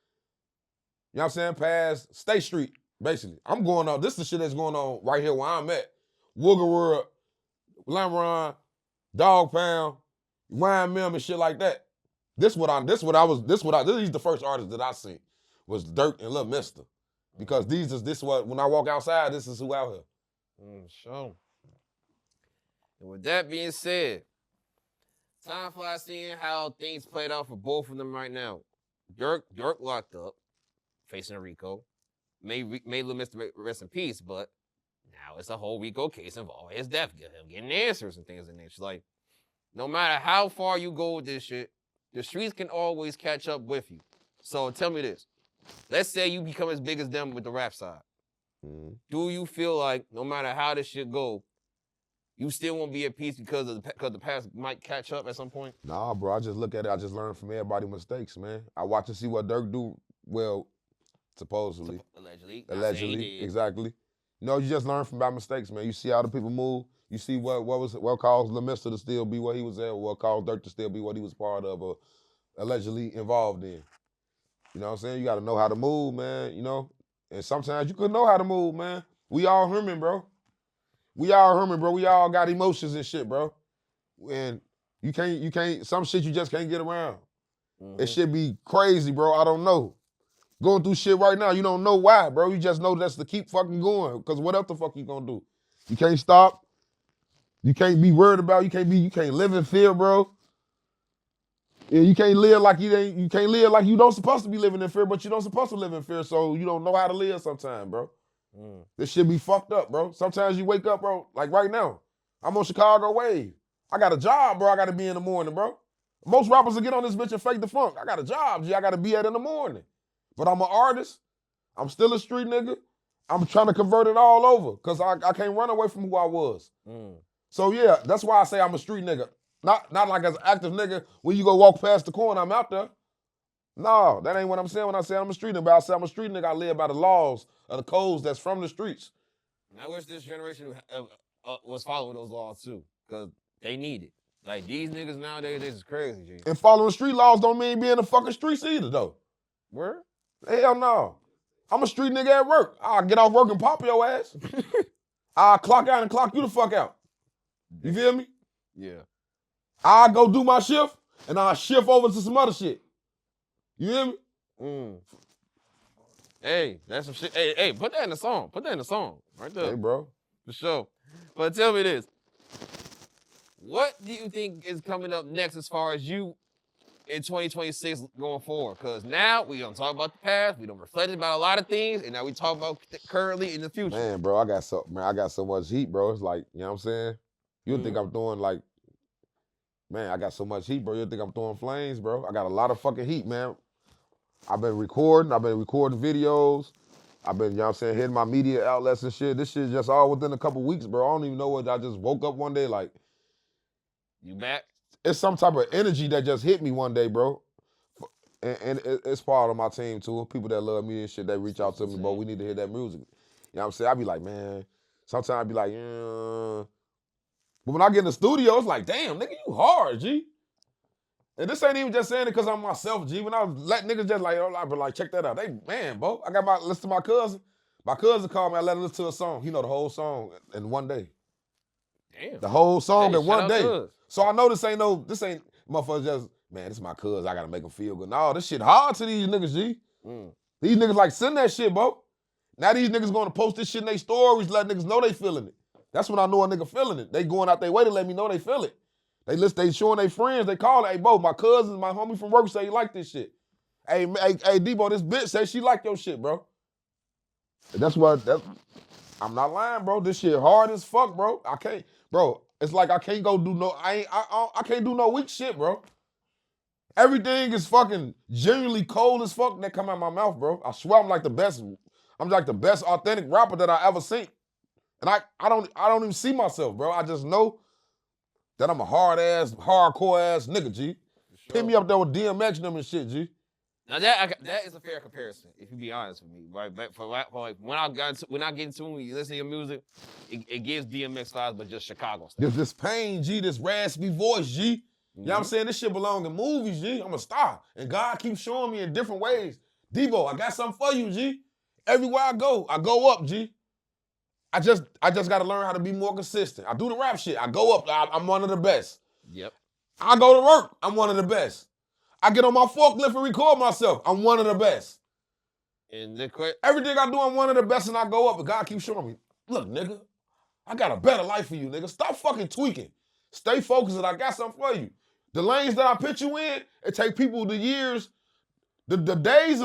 you know what I'm saying, past State Street, basically. I'm going on, this is the shit that's going on right here where I'm at. Wooga, Lamron, Dog Pound, YMM and shit like that. This is the first artist that I seen was Dirk and Lil Mister. Because when I walk outside, this is who out here. Sure. And with that being said, time for us seeing how things played out for both of them right now. Dirk locked up, facing Rico. May Lil Mister rest in peace, but now it's a whole Rico case involving his death, him getting answers and things of that nature. Like, no matter how far you go with this shit, the streets can always catch up with you. So tell me this. Let's say you become as big as them with the rap side. Do you feel like no matter how this shit go, you still won't be at peace because the past might catch up at some point? Nah, bro. I just look at it. I just learn from everybody's mistakes, man. I watch and see what Dirk do. Well, supposedly. Allegedly. Exactly. You know, you just learn from my mistakes, man. You see how the people move. You see what caused Lil Mister to still be what he was at, what caused Dirk to still be what he was part of or allegedly involved in. You know what I'm saying? You got to know how to move, man, you know? And sometimes you couldn't know how to move, man. We all human, bro. We all got emotions and shit, bro. And you can't, some shit you just can't get around. It should be crazy, bro. I don't know. Going through shit right now, you don't know why, bro. You just know that's to keep fucking going. Because what else the fuck you gonna do? You can't stop. You can't be worried about, you can't live in fear, bro. Yeah, you can't live like you can't live like you don't supposed to be living in fear, but you don't supposed to live in fear, so you don't know how to live sometimes, bro. This shit be fucked up, bro. Sometimes you wake up, bro, like right now. I'm on Chicago Wave. I got a job, bro. I gotta be in the morning, bro. Most rappers will get on this bitch and fake the funk. I got a job, G. I gotta be at in the morning. But I'm an artist. I'm still a street nigga. I'm trying to convert it all over because I can't run away from who I was. So yeah, that's why I say I'm a street nigga. Not like as an active nigga, when you go walk past the corner, I'm out there. No, that ain't what I'm saying when I say I'm a street nigga. But I say I'm a street nigga, I live by the laws of the codes that's from the streets. I wish this generation was following those laws too, because they need it. Like these niggas nowadays, this is crazy, G. And following street laws don't mean being in the fucking streets either, though. Where? Hell no. I'm a street nigga at work. I'll get off work and pop your ass. I'll clock out and clock you the fuck out. You feel me? Yeah. I'll go do my shift and I'll shift over to some other shit. You hear me? Hey, that's some shit. Hey, put that in the song. Put that in the song. Right there. Hey, bro. For sure. But tell me this. What do you think is coming up next as far as you in 2026 going forward? Because now we don't talk about the past, we don't reflect about a lot of things, and now we talk about currently in the future. Man, bro, I got so much heat, bro. It's like, you know what I'm saying? You'll think I'm throwing like, man, I got so much heat, bro. You'll think I'm throwing flames, bro. I got a lot of fucking heat, man. I've been recording videos. I've been, you know what I'm saying, hitting my media outlets and shit. This shit just all within a couple weeks, bro. I don't even know what, I just woke up one day like. You back? It's some type of energy that just hit me one day, bro. And it's part of my team, too. People that love me and shit, they reach out to me, bro. We need to hear that music. You know what I'm saying? I be like, man. Sometimes I be like, yeah. But when I get in the studio, it's like, damn, nigga, you hard, G. And this ain't even just saying it because I'm myself, G. When I let niggas just like, oh, but like, check that out. They, man, bro, I got listen to my cousin. My cousin called me, I let him listen to a song. He know the whole song in one day. Damn. The whole song in one day. Cuz. So I know this ain't motherfuckers just, man, this is my cuz, I gotta make him feel good. No, this shit hard to these niggas, G. These niggas like, send that shit, bro. Now these niggas gonna post this shit in their stories, let niggas know they feeling it. That's when I know a nigga feeling it. They going out their way to let me know they feel it. They showing their friends, they call it, hey, bro, my cousins, my homie from work say he like this shit. Hey, Debo, this bitch say she like your shit, bro. And I'm not lying, bro. This shit hard as fuck, bro. I can't, bro. It's like I can't go do I can't do no weak shit, bro. Everything is fucking genuinely cold as fuck that come out my mouth, bro. I swear I'm like the best authentic rapper that I ever seen. And I don't even see myself, bro. I just know that I'm a hardcore ass nigga, G. Sure. Pin me up there with DMX and them and shit, G. Now that is a fair comparison, if you be honest with me, right? But for like when I get into when you listen to your music, it gives DMX vibes, but just Chicago stuff. This pain, G, this raspy voice, G. You know what I'm saying? This shit belong in movies, G. I'm a star. And God keeps showing me in different ways. Debo, I got something for you, G. Everywhere I go up, G. I just gotta learn how to be more consistent. I do the rap shit. I go up, I'm one of the best. Yep. I go to work, I'm one of the best. I get on my forklift and record myself. I'm one of the best. And everything I do, I'm one of the best, and I go up, and God keeps showing me, look, nigga, I got a better life for you, nigga. Stop fucking tweaking. Stay focused, and I got something for you. The lanes that I put you in, it take people the years, the days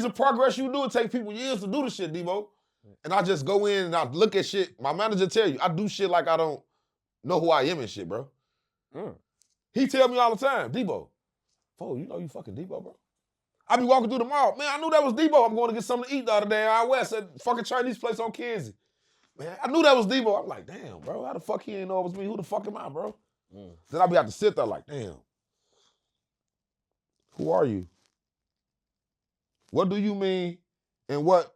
of progress you do, it take people years to do the shit, Debo. And I just go in and I look at shit. My manager tell you, I do shit like I don't know who I am and shit, bro. He tell me all the time, Debo, you know you fucking Debo, bro. I be walking through the mall. Man, I knew that was Debo. I'm going to get something to eat the other day out west at fucking Chinese place on Kenzie. Man, I knew that was Debo. I'm like, damn, bro, how the fuck he ain't know it was me? Who the fuck am I, bro? Then I be out to sit there like, damn. Who are you? What do you mean? And what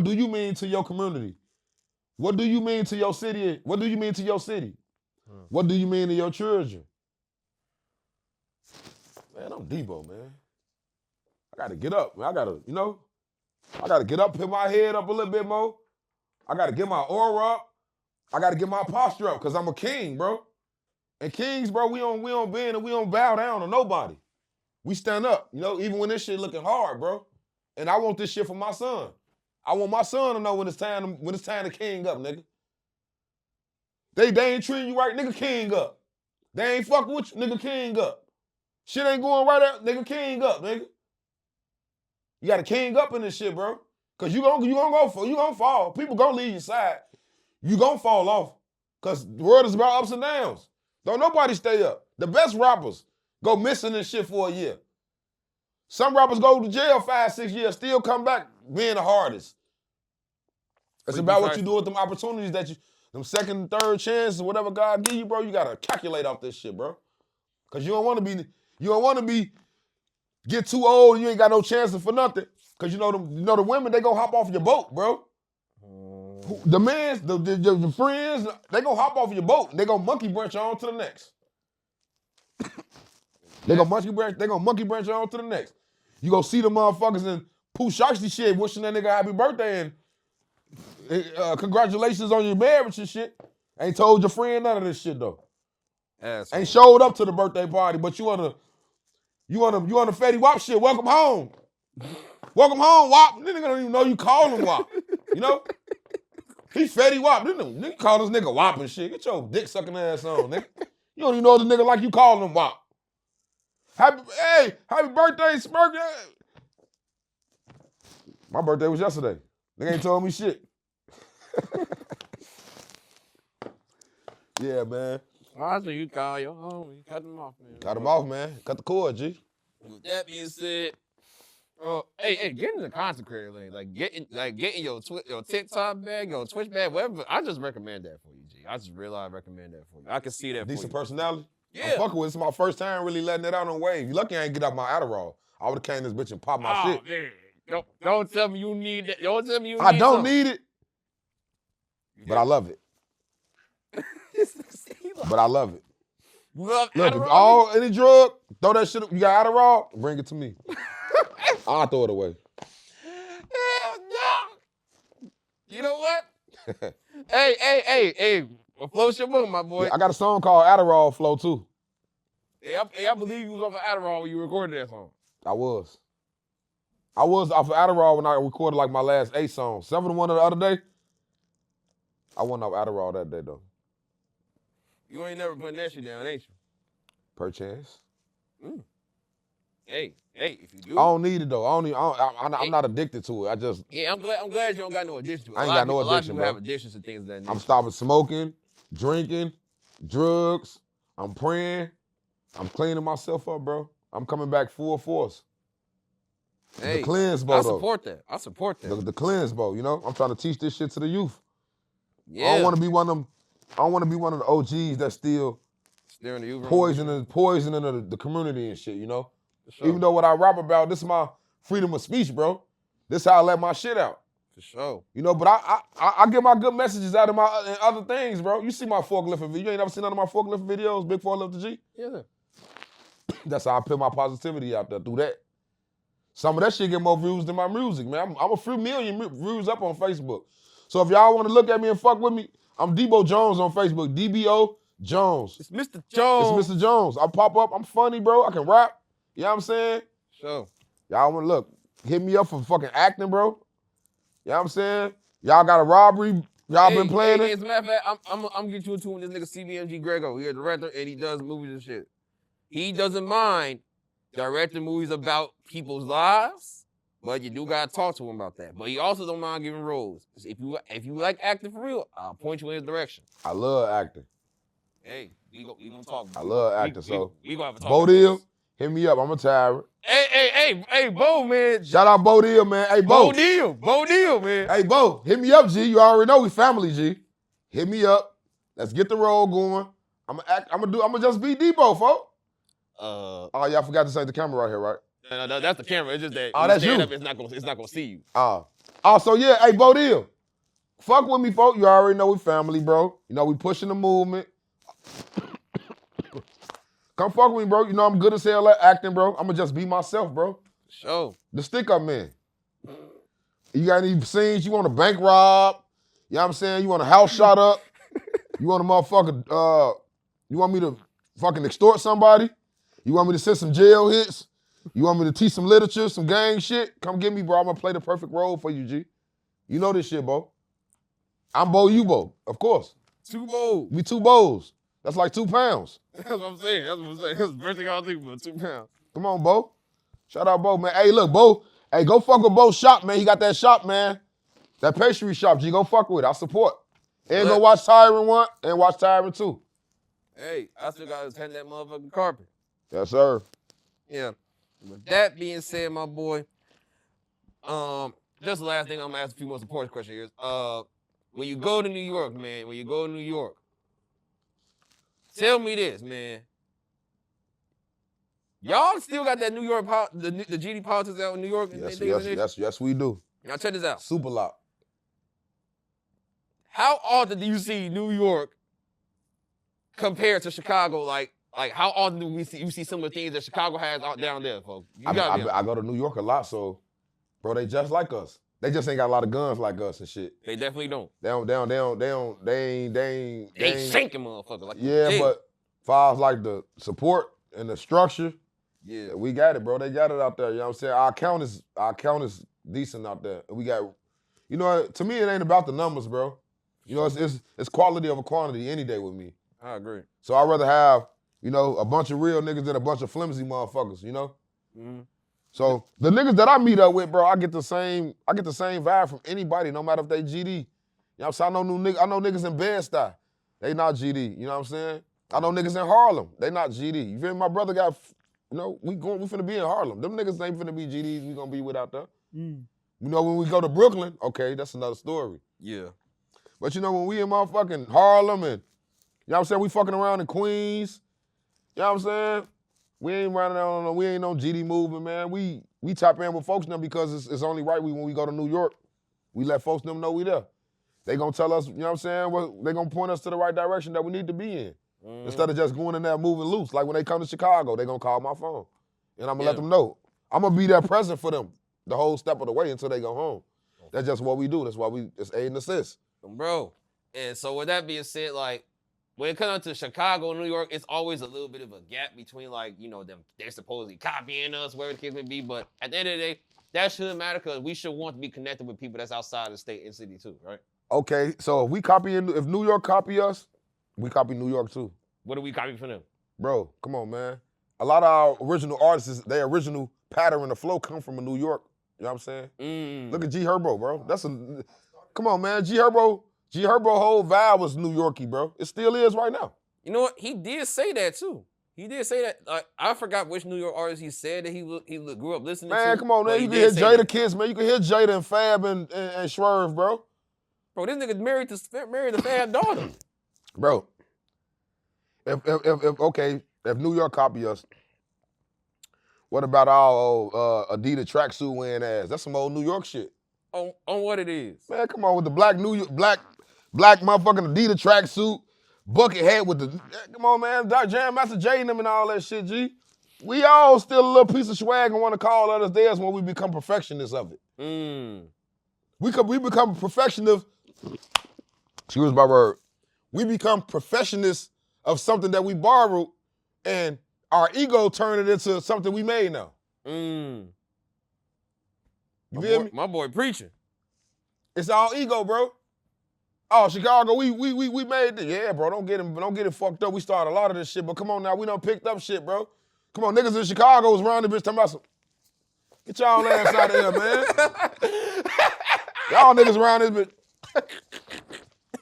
do you mean to your community? What do you mean to your city? What do you mean to your city? What do you mean to your children? Man, I'm Debo, man. I gotta get up, man. I gotta get up, put my head up a little bit more. I gotta get my aura up. I gotta get my posture up, because I'm a king, bro. And kings, bro, we don't bend and we don't bow down to nobody. We stand up, even when this shit looking hard, bro. And I want this shit for my son. I want my son to know when it's time to king up, nigga. They ain't treating you right, nigga, king up. They ain't fucking with you, nigga, king up. Shit ain't going right out, nigga. King up, nigga. You gotta king up in this shit, bro. Cause you gonna fall. People gonna leave your side. You gonna fall off. Cause the world is about ups and downs. Don't nobody stay up. The best rappers go missing this shit for a year. Some rappers go to jail 5-6 years, still come back being the hardest. It's about what you do with them opportunities that you, them second, third chances, whatever God give you, bro. You gotta calculate off this shit, bro. Cause you don't wanna get too old and you ain't got no chances for nothing. Cause you know the women, they gonna hop off your boat, bro. The mans, the friends, they gonna hop off your boat and they gonna monkey branch on to the next. They gonna monkey branch on to the next. You gonna see the motherfuckers and Pooh Shiesty shit wishing that nigga happy birthday and congratulations on your marriage and shit. Ain't told your friend none of this shit though. Asshole. Ain't showed up to the birthday party, but you on the Fetty Wap shit. Welcome home. Welcome home, Wap. Nigga don't even know you call him Wap. You know? He Fetty Wap. Nigga call this nigga Wap and shit. Get your dick sucking ass on, nigga. You don't even know the nigga like you call him Wap. Happy birthday, Smirk. My birthday was yesterday. Nigga ain't told me shit. Yeah, man. So you call your home, you cut them off, man. Cut them off, man. Cut the cord, G. With that being said, hey, get in the content creator lane. Like getting your TikTok bag, your Twitch bag, whatever. I just recommend that for you, G. I just really recommend that for you. I can see that. Decent personality. Yeah. I'm fucking with it. It's my first time really letting it out on Wave. You lucky I ain't get out my Adderall. I would have came this bitch and popped my shit. Man. Don't tell me you need that. Don't tell me you need I don't need it. But I love it. But I love it. Look, if any drug, throw that shit, you got Adderall, bring it to me. I'll throw it away. Hell no. You know what? hey. Flow your book, my boy. Yeah, I got a song called Adderall Flow too. Hey, I believe you was off of Adderall when you recorded that song. I was off of Adderall when I recorded like my last 8 songs. 7 to 1 the other day. I wasn't off Adderall that day though. You ain't never putting that shit down, ain't you? Perchance. Hey, if you do. I don't need it though. I'm not addicted to it. I just. Yeah, I'm glad you don't got no addiction to it. I ain't got no addiction, bro. A lot of people bro. have addictions to things of that nature. I'm stopping smoking, drinking, drugs. I'm praying. I'm cleaning myself up, bro. I'm coming back full force. Hey, the cleanse bow, I support that. The cleanse bow, you know? I'm trying to teach this shit to the youth. Yeah. I don't want to be one of the OGs that's still poisoning the community and shit, you know? Sure. Even though what I rap about, this is my freedom of speech, bro. This is how I let my shit out. For sure. You know, but I get my good messages out of my other things, bro. You see my forklifting video. You ain't never seen none of my forklifting videos, Big Forklift G? Yeah. That's how I put my positivity out there through that. Some of that shit get more views than my music, man. I'm a few million views up on Facebook. So if y'all want to look at me and fuck with me, I'm DBO Jones on Facebook. DBO Jones. It's Mr. Jones. It's Mr. Jones. I pop up. I'm funny, bro. I can rap. You know what I'm saying? Sure. Y'all want to look. Hit me up for fucking acting, bro. You know what I'm saying? Y'all got a robbery. Y'all been playing it. As a matter of fact, I'm gonna get you into this nigga CBMG Grego. He's a director and he does movies and shit. He doesn't mind directing movies about people's lives, but you do gotta talk to him about that. But he also don't mind giving roles. If you like acting for real, I'll point you in his direction. I love acting. Hey, we gonna talk. I love acting. We gonna have a talk. Bodil, hit me up. I'm a tyrant. Hey, Bo, man. Shout out Bodil, man. Hey, Bo. Bodil, man. Hey, Bo, hit me up, G. You already know we family, G. Hit me up. Let's get the roll going. I'm gonna just be Debo, folks. Oh, y'all forgot to say the camera right here, right? No, that's the camera. It's just that. That's you. Up, it's not gonna see you. So yeah, hey, Bodil. Fuck with me, folks. You already know we family, bro. You know we pushing the movement. Come fuck with me, bro. You know I'm good as hell at acting, bro. I'm gonna just be myself, bro. Sure. The stick-up man. You got any scenes you want a bank rob? You know what I'm saying? You want a house shot up? You want a motherfucker, you want me to fucking extort somebody? You want me to send some jail hits? You want me to teach some literature, some gang shit? Come get me, bro. I'm gonna play the perfect role for you, G. You know this shit, Bo. I'm Bo, you Bo, of course. Two Bo's. We two Bo's. That's like 2 pounds. That's what I'm saying. That's what I'm saying. That's the first thing I was thinking about, 2 pounds. Come on, Bo. Shout out Bo, man. Hey, look, Bo. Hey, go fuck with Bo's shop, man. He got that shop, man. That pastry shop, G. Go fuck with it. I support. And go watch Tyron 1 and watch Tyron 2. Hey, I still got to paint that motherfucking carpet. Yes, sir. Yeah. With that being said, my boy, just the last thing I'm gonna ask a few more important questions here. When you go to New York, man, tell me this, man. Y'all still got that New York, the GD politics out in New York? Yes, we do. Now check this out. Super loud. How often do you see New York compared to Chicago? Like how often do you see some of the things that Chicago has out down there, folks? I go to New York a lot, so bro, they just like us. They just ain't got a lot of guns like us and shit. They definitely don't. They ain't sinking motherfuckers. Like but far as like the support and the structure, yeah, we got it, bro. They got it out there. You know what I'm saying? Our count is decent out there. We got, you know, to me it ain't about the numbers, bro. You know, it's quality over quantity any day with me. I agree. So I'd rather have, you know, a bunch of real niggas than a bunch of flimsy motherfuckers, you know? Mm-hmm. So the niggas that I meet up with, bro, I get the same vibe from anybody, no matter if they GD. You know what I'm saying? I know niggas in Bed-Stuy. They not GD, you know what I'm saying? I know niggas in Harlem. They not GD. You feel me? My brother got, you know, we finna be in Harlem. Them niggas ain't finna be GDs we gonna be with out there. You know, when we go to Brooklyn, okay, that's another story. Yeah. But you know, when we in motherfucking Harlem and, you know what I'm saying, we fucking around in Queens, you know what I'm saying? We ain't running on, we ain't on GD movement, man. We tap in with folks now because it's only right when we go to New York, we let folks them know we there. They gonna tell us, you know what I'm saying, they gonna point us to the right direction that we need to be in. Instead of just going in there moving loose. Like when they come to Chicago, they gonna call my phone. And I'm gonna let them know. I'm gonna be there present for them the whole step of the way until they go home. That's just what we do. That's why it's aid and assist. Bro, and so with that being said, like, when it comes to Chicago and New York, it's always a little bit of a gap between, like, you know, they're supposedly copying us, wherever the case may be. But at the end of the day, that shouldn't matter because we should want to be connected with people that's outside of the state and city too, right? Okay, so if New York copy us, we copy New York too. What do we copy from them? Bro, come on, man. A lot of our original artists, their original pattern and the flow come from New York. You know what I'm saying? Look at G Herbo, bro. Come on, man. G Herbo whole vibe was New Yorkie, bro. It still is right now. You know what? He did say that too. He did say that. I forgot which New York artist he said that he grew up listening to. Man, come on, man. You can hear Jada Kiss, man. You can hear Jada and Fab and Swerve, bro. Bro, this nigga married the Fab daughter. Bro, if New York copy us, what about our old Adidas tracksuit wearing ass? That's some old New York shit. On what it is? Man, come on with the black motherfucking Adidas tracksuit, bucket hat with the, come on, man, Jam Master J and them and all that shit, G. We all still a little piece of swag and want to call others theirs when we become perfectionists of it. We become perfectionists, excuse my word, we become perfectionists of something that we borrowed and our ego turned it into something we made now. You feel me? My boy preaching. It's all ego, bro. Oh, Chicago, we made this. Yeah, bro, don't get it fucked up. We started a lot of this shit, but come on now, we done picked up shit, bro. Come on, niggas in Chicago was around the bitch talking about some, get y'all ass out of here, man. Y'all niggas around this bitch.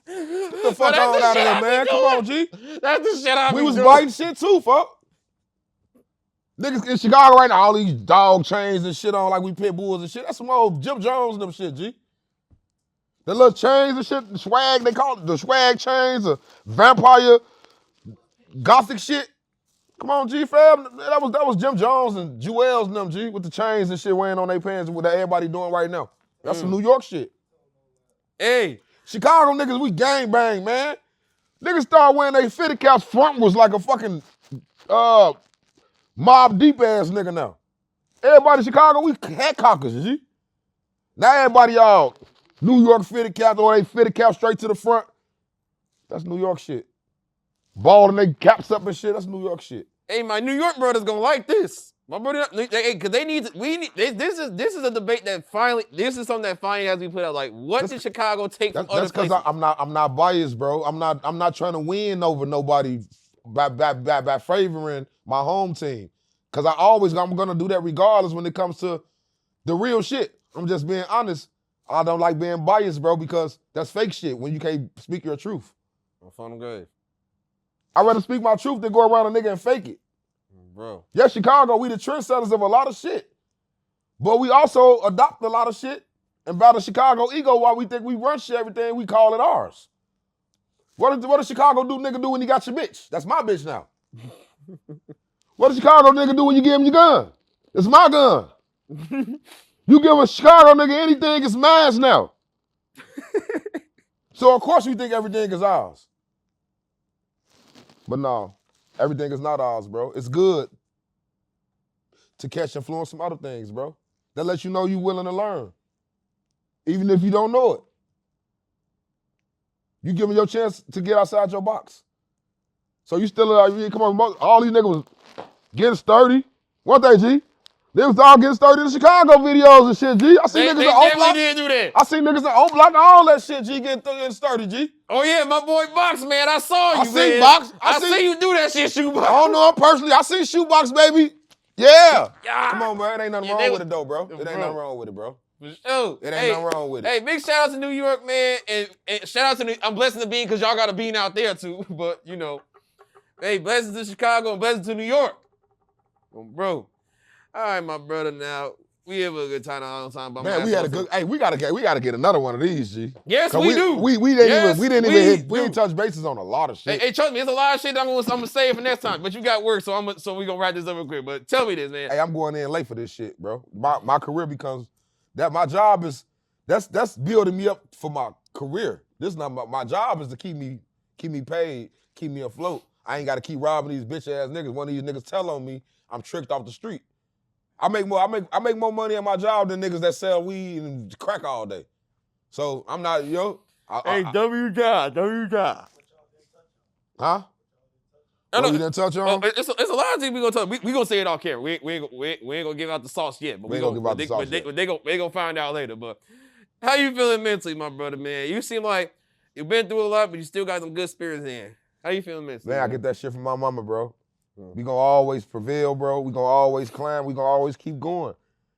Get the fuck on out of here, man. Come on, G. That's the shit I We was biting shit too, fuck. Niggas in Chicago right now, all these dog chains and shit on like we pit bulls and shit. That's some old Jim Jones and them shit, G. The little chains and shit, the swag, they call it the swag chains, the vampire, gothic shit. Come on, G, fam. That was Jim Jones and Jewels and them, G, with the chains and shit wearing on their pants with that everybody doing right now. That's some New York shit. Hey. Chicago niggas, we gang bang, man. Niggas start wearing they fitted caps, front was like a fucking Mob Deep ass nigga now. Everybody in Chicago, we hat cockers, you see? Now everybody y'all New York fitted caps or they fitted caps straight to the front. That's New York shit. Balling they caps up and shit, that's New York shit. Hey, my New York brothers gonna like this. My brother, because they need. This is a debate that finally. This is something that finally has to be put out. Like, what did Chicago take from other places? That's because I'm not biased, bro. I'm not trying to win over nobody by favoring my home team. Cause I'm gonna do that regardless when it comes to the real shit. I'm just being honest. I don't like being biased, bro, because that's fake shit when you can't speak your truth. I'm fun good. I'd rather speak my truth than go around a nigga and fake it. Bro. Yeah, Chicago, we the trendsetters of a lot of shit. But we also adopt a lot of shit and battle Chicago ego while we think we run shit, everything, we call it ours. What does Chicago nigga do when you got your bitch? That's my bitch now. What does Chicago nigga do when you give him your gun? It's my gun. You give a Chicago nigga anything, it's mine now. So of course we think everything is ours. But no, everything is not ours, bro. It's good to catch influence from other things, bro. That lets you know you're willing to learn. Even if you don't know it. You give me your chance to get outside your box. So you still, come on, all these niggas was getting sturdy. What they, G? They was all getting sturdy in the Chicago videos and shit, G. I see niggas in O Block. Did do that. I see niggas in O Block, all that shit, G, getting sturdy, G. Oh yeah, my boy Box, man. I saw you, man. Box. I see you do that shit, Shoebox. I don't know him personally. I see Shoebox, baby. Yeah. Come on, man. It ain't nothing wrong with it, though, bro. It ain't nothing wrong with it, bro. Oh, it ain't nothing wrong with it. Hey, big shout out to New York, man. And shout out to I'm blessing the bean because y'all got a bean out there, too. But, you know, hey, blessings to Chicago and blessings to New York. Well, bro. All right, my brother, now. We have a good time all the time. Man, we had a good. Hey, we gotta get another one of these, G. Yes, we do. We didn't touch bases on a lot of shit. Hey, trust me, it's a lot of shit that I'm gonna save for next time. But you got work, so we gonna wrap this up real quick. But tell me this, man. Hey, I'm going in late for this shit, bro. My career becomes that. My job is that's building me up for my career. This is not my job is to keep me paid, keep me afloat. I ain't got to keep robbing these bitch ass niggas. One of these niggas tell on me, I'm tricked off the street. I make more money at my job than niggas that sell weed and crack all day. So I'm not, W job. Huh? You didn't touch on? It's a lot of things we gonna talk. We gonna say it off camera. We ain't gonna give out the sauce yet. But we gonna give out the sauce yet. They gonna find out later. But how you feeling mentally, my brother, man? You seem like you've been through a lot, but you still got some good spirits in. How you feeling mentally? Man, I get that shit from my mama, bro. We gonna always prevail, bro. We gonna always climb. We gonna always keep going.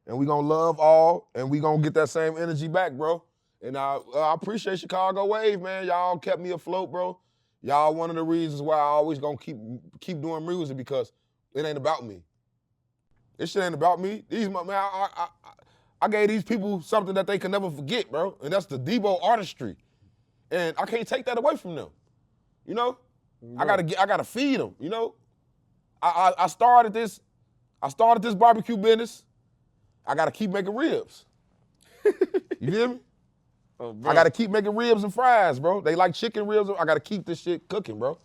And we gonna love all, and we gonna get that same energy back, bro. And I appreciate Chicago Wave, man. Y'all kept me afloat, bro. Y'all one of the reasons why I always gonna keep doing music, because it ain't about me. This shit ain't about me. I gave these people something that they can never forget, bro. And that's the DBO artistry. And I can't take that away from them. You know? Bro. I gotta feed them, you know? I started this barbecue business. I gotta keep making ribs. You feel me? Oh, bro. I gotta keep making ribs and fries, bro. They like chicken ribs. I gotta keep this shit cooking, bro.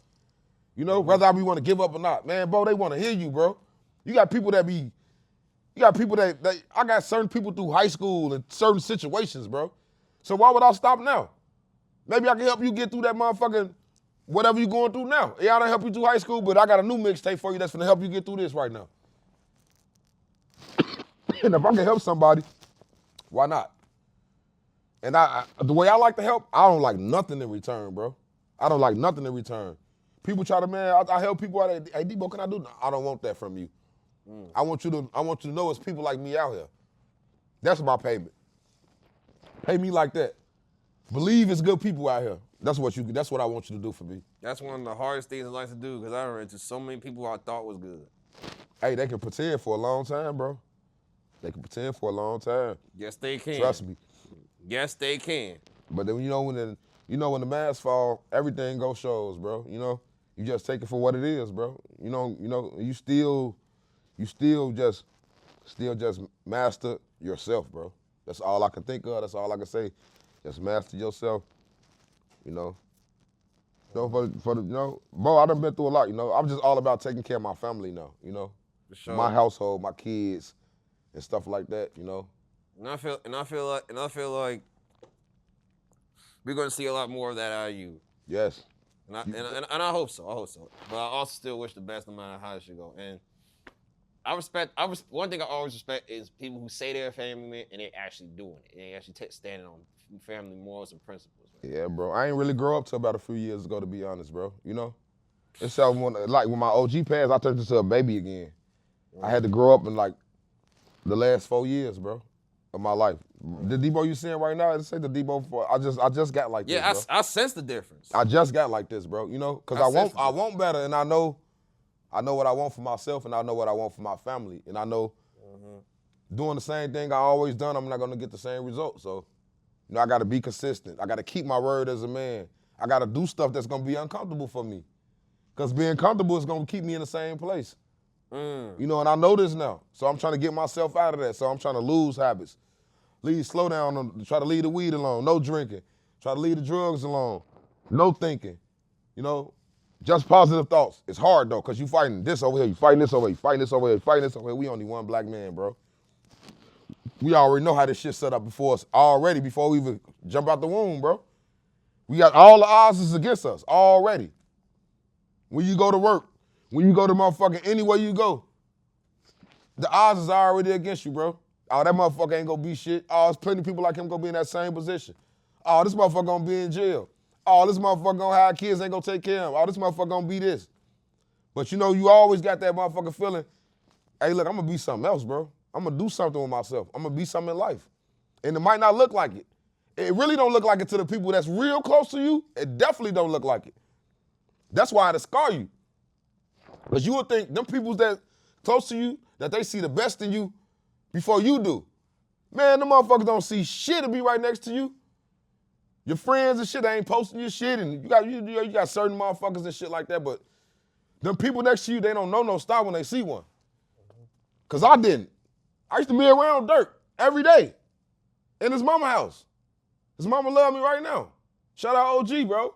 You know, whether I want to give up or not. Man, bro, they want to hear you, bro. I got certain people through high school and certain situations, bro. So why would I stop now? Maybe I can help you get through that motherfucking whatever you're going through now. Yeah, I done help you through high school, but I got a new mixtape for you that's gonna help you get through this right now. And if I can help somebody, why not? And the way I like to help, I don't like nothing in return, bro. I don't like nothing in return. People try to, man, I help people out. Hey, Debo, can I do? I don't want that from you. I want you to know it's people like me out here. That's my payment. Pay me like that. Believe it's good people out here. That's what I want you to do for me. That's one of the hardest things in life to do, because I ran into so many people I thought was good. Hey, they can pretend for a long time, bro. They can pretend for a long time. Yes, they can. Trust me. Yes, they can. But then when the masks fall, everything goes shows, bro. You know, you just take it for what it is, bro. You know, you still just master yourself, bro. That's all I can think of. That's all I can say. Just master yourself. You know. So bro, I done been through a lot. You know, I'm just all about taking care of my family now. You know, for sure. My household, my kids, and stuff like that. You know. And I feel like we're gonna see a lot more of that out of you. Yes. And I hope so. But I also still wish the best no matter how it should go. And One thing I always respect is people who say they're a family man and they actually doing it. They actually standing on family morals and principles. Man. Yeah, bro. I ain't really grow up till about a few years ago, to be honest, bro. You know? It's like when my OG passed, I turned into a baby again. I had to grow up in like the last 4 years, bro, of my life. The DBO you seeing right now, say the DBO, I just got like this, bro. I sense the difference. I just got like this, bro, you know? Because I want better, and I know what I want for myself, and I know what I want for my family. And I know doing the same thing I always done, I'm not gonna get the same result. So, you know, I gotta be consistent. I gotta keep my word as a man. I gotta do stuff that's gonna be uncomfortable for me. Because being comfortable is gonna keep me in the same place. You know, and I know this now. So I'm trying to get myself out of that. So I'm trying to lose habits. Slow down, try to leave the weed alone, no drinking. Try to leave the drugs alone, no thinking. You know, just positive thoughts. It's hard though, because you fighting this over here, you fighting this over here, you fighting this over here, you fighting this over here. We only one black man, bro. We already know how this shit set up before us already, before we even jump out the womb, bro. We got all the odds is against us already. When you go to work, when you go to motherfucking anywhere you go, the odds is already against you, bro. Oh, that motherfucker ain't gonna be shit. Oh, there's plenty of people like him gonna be in that same position. Oh, this motherfucker gonna be in jail. Oh, this motherfucker gonna have kids, ain't gonna take care of him. Oh, this motherfucker gonna be this. But you know, you always got that motherfucker feeling, hey, look, I'm gonna be something else, bro. I'm gonna do something with myself. I'm gonna be something in life. And it might not look like it. It really don't look like it to the people that's real close to you. It definitely don't look like it. That's why it'll scar you. Because you would think them people that close to you, that they see the best in you before you do. Man, them motherfuckers don't see shit to be right next to you. Your friends and shit ain't posting your shit, and you got certain motherfuckers and shit like that, but them people next to you, they don't know no style when they see one. Because I didn't. I used to be around Dirk every day in his mama house. His mama love me right now. Shout out OG, bro.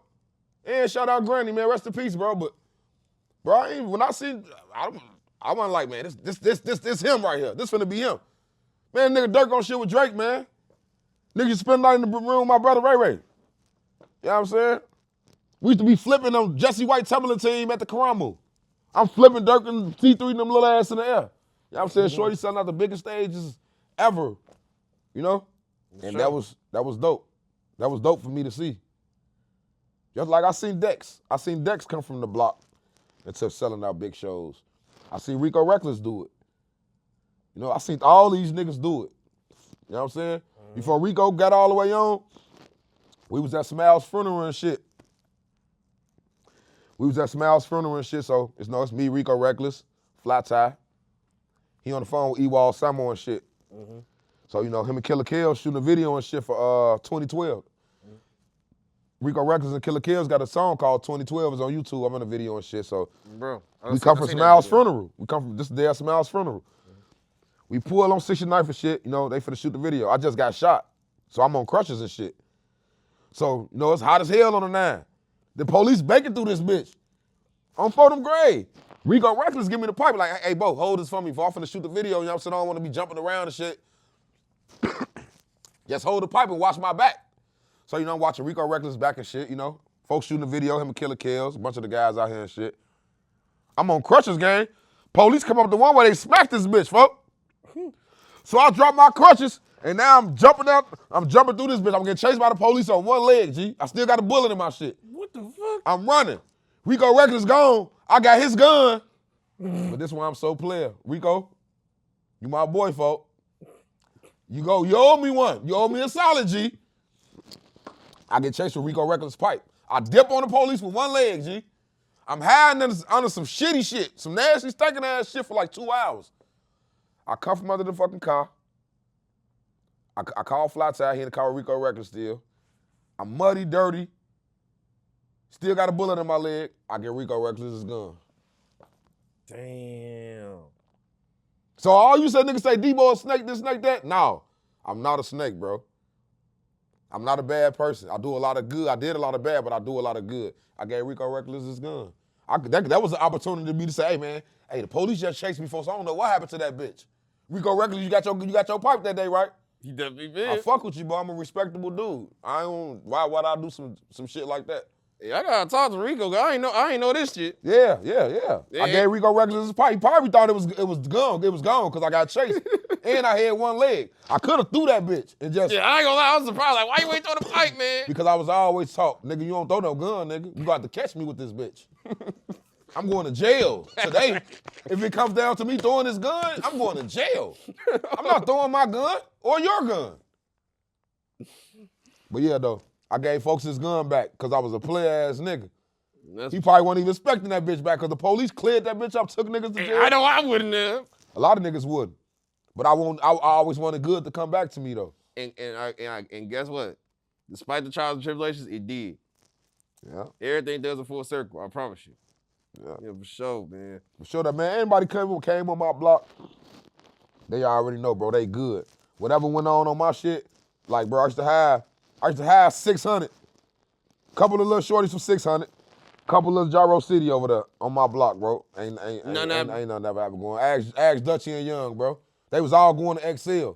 And shout out Granny, man. Rest in peace, bro. But, bro, when I see, I wasn't like, man, this him right here. This finna be him. Man, nigga Dirk on shit with Drake, man. Nigga spend the night in the room with my brother Ray Ray. You know what I'm saying? We used to be flipping on Jesse White Timberland team at the Karamu. I'm flipping Dirk and T3 and them little ass in the air. You know what I'm saying? Shorty selling out the biggest stages ever. You know? And that was dope. That was dope for me to see. Just like I seen Dex. I seen Dex come from the block into selling out big shows. I seen Rico Recklezz do it. You know, I seen all these niggas do it. You know what I'm saying? Before Rico got all the way on, we was at Smile's funeral and shit. So it's me, Rico Recklezz, Fly Tie. He on the phone with Ewald Samo and shit. So, you know, him and Killer Kells shooting a video and shit for 2012. Rico Recklezz and Killer Kells got a song called 2012. It's on YouTube. I'm in a video and shit. So we come from Smile's funeral. We come from this day of Smile's funeral. We pull on 69th and shit. You know, they finna shoot the video. I just got shot. So I'm on crutches and shit. So, you know, it's hot as hell on the 9. The police baking through this bitch. On Fordham Grade. Rico Recklezz give me the pipe like, hey, Bo, hold this for me before I'm finna shoot the video. You know what I'm saying? I don't want to be jumping around and shit. Just hold the pipe and watch my back. So, you know, I'm watching Rico Recklezz back and shit, you know. Folks shooting the video, him and Killer Kells, a bunch of the guys out here and shit. I'm on crutches, gang. Police come up the one way, they smack this bitch, folks. So I drop my crutches, and now I'm jumping through this bitch. I'm getting chased by the police on one leg, G. I still got a bullet in my shit. What the fuck? I'm running. Rico Recklezz gone. I got his gun. But this one I'm so player. Rico, you my boy, folk. You owe me one. You owe me a solid, G. I get chased with Rico Recklezz pipe. I dip on the police with one leg, G. I'm hiding under some shitty shit, some nasty, stinking ass shit for like 2 hours. I come from under the fucking car. I call Fly Tie. He in the car with Rico Recklezz still. I'm muddy, dirty. Still got a bullet in my leg. I get Rico Recklez's gun. Damn. So all you said niggas say D-Boy a snake, this snake, that? No, I'm not a snake, bro. I'm not a bad person. I do a lot of good. I did a lot of bad, but I do a lot of good. I gave Rico Recklezz his gun. That was an opportunity to me to say, hey, man, hey, the police just chased me for, so I don't know what happened to that bitch. Rico Recklezz, you got your pipe that day, right? He definitely did. I fuck with you, bro. I'm a respectable dude. Why would I do some shit like that? Yeah, I gotta talk to Rico. I ain't know this shit. Yeah. Yeah. I gave Rico Recklezz his pipe. He probably thought it was gone. It was gone because I got chased. And I had one leg. I could have threw that bitch and just. Yeah, I ain't gonna lie. I was surprised. Like, why you ain't throw the pipe, man? Because I was always taught, nigga, you don't throw no gun, nigga. You got to catch me with this bitch. I'm going to jail today. If it comes down to me throwing this gun, I'm going to jail. I'm not throwing my gun or your gun. But yeah, though, I gave folks his gun back because I was a player-ass nigga. He probably wasn't even expecting that bitch back because the police cleared that bitch up, took niggas to jail. I know I wouldn't have. A lot of niggas wouldn't. But I always wanted good to come back to me, though. And guess what? Despite the trials and tribulations, it did. Yeah. Everything does a full circle, I promise you. Yeah, for sure, man. For sure, that man, anybody came on my block, they already know, bro, they good. Whatever went on my shit, like, bro, I used to have 600. Couple of little shorties from 600. Couple of Gyro City over there on my block, bro. Ain't nothing ever happened going. Ask Dutchy and Young, bro. They was all going to XL.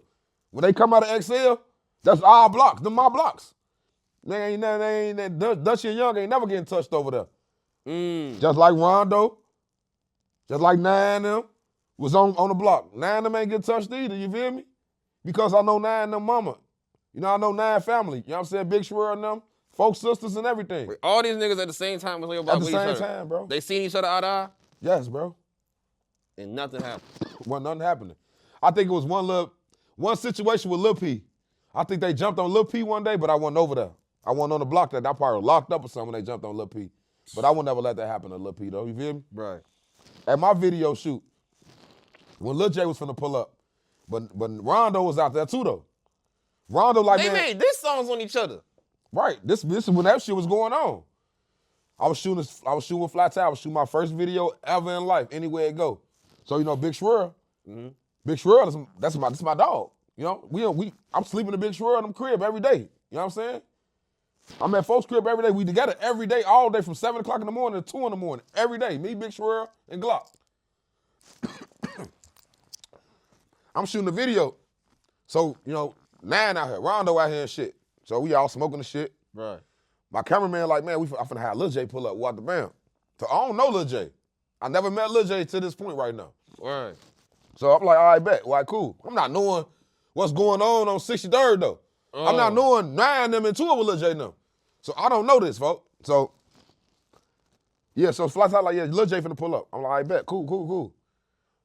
When they come out of XL, that's our blocks, them my blocks. Dutchy and Young ain't never getting touched over there. Just like Rondo, just like Nine them was on the block. Nine them ain't get touched either, you feel me? Because I know Nine them mama. You know, I know Nine family. You know what I'm saying? Big Schwer and them, folk sisters and everything. Wait, all these niggas at the same time was on your block with each other? At the same time, bro. They seen each other eye to eye? Yes, bro. And nothing happened. Wasn't nothing happening. I think it was one situation with Lil P. I think they jumped on Lil P one day, but I wasn't over there. I wasn't on the block that I probably locked up or something when they jumped on Lil P. But I would never let that happen to Lil P, though. You feel me? Right. At my video shoot, when Lil J was finna pull up, but Rondo was out there too, though. Rondo like, they man, made diss songs on each other. Right. This is when that shit was going on. I was shooting with Flat Tire. I was shooting my first video ever in life, anywhere it go. So, you know, Big Schwer, Big Schwer, that's my dog. You know, I'm sleeping in Big Schwer in them crib every day. You know what I'm saying? I'm at folks' crib every day. We together every day, all day from 7 o'clock in the morning to 2 in the morning. Every day. Me, Big Schwer, and Glock. I'm shooting the video. So, you know, Nine out here, Rondo out here and shit. So we all smoking the shit. Right. My cameraman like, man, I finna have Lil J pull up, walk the bam. So I don't know Lil J. I never met Lil J to this point right now. Right. So I'm like, all right, bet. All right, cool. I'm not knowing what's going on 63rd, though. I'm not knowing Nine them and 2 with Lil J now. So I don't know this, folks. So, yeah, so Flat Tire like, yeah, Lil J finna pull up. I'm like, all right, bet. Cool.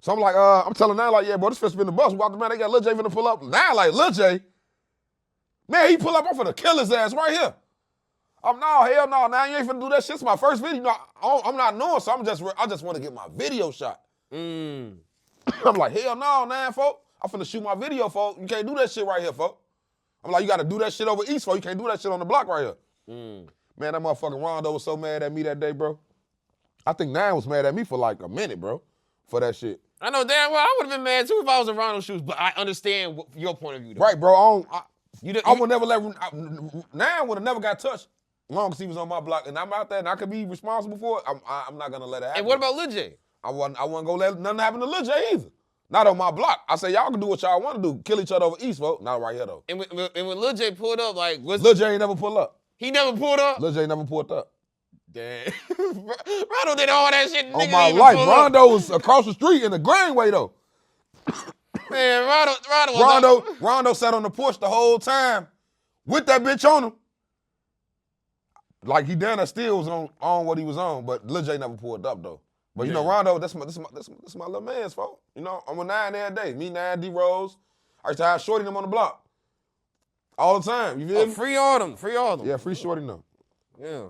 So I'm like, I'm telling Nine like, yeah, bro, this fist been the bus. Walk the man, they got Lil J finna pull up. Nine like, Lil J? Man, he pull up, I'm finna kill his ass right here. Hell no, now you ain't finna do that shit. It's my first video. No, I'm not knowing, so I just want to get my video shot. I'm like, hell no, Nine, folk. I'm finna shoot my video, folk. You can't do that shit right here, folk. I'm like, you gotta do that shit over East, folk. You can't do that shit on the block right here. Man, that motherfucking Rondo was so mad at me that day, bro. I think Nine was mad at me for like a minute, bro, for that shit. I know damn well I would have been mad too if I was in Rondo's shoes, but I understand your point of view, though. Right, bro. I would never let Nine would have never got touched as long as he was on my block, and I'm out there and I could be responsible for it. I'm not gonna let it happen. And what about Lil J? I wasn't gonna let nothing happen to Lil J either. Not on my block. I say y'all can do what y'all want to do. Kill each other over East, folks. Not right here though. And when Lil J pulled up, like, Lil J ain't never pull up. He never pulled up? Lil J never pulled up. Damn. Rondo did all that shit. On my life, Rondo was across the street in the Greenway though. Man, Rondo sat on the porch the whole time with that bitch on him. Like he down there still was on what he was on, but Lil J never pulled up though. But you know, Rondo, that's my little man's fault. You know, I'm with Nine every day. Me, Nine, D-Rose. I used to have Shorty them on the block. All the time. You feel me? Free all them. Yeah, free Shorty them. Yeah.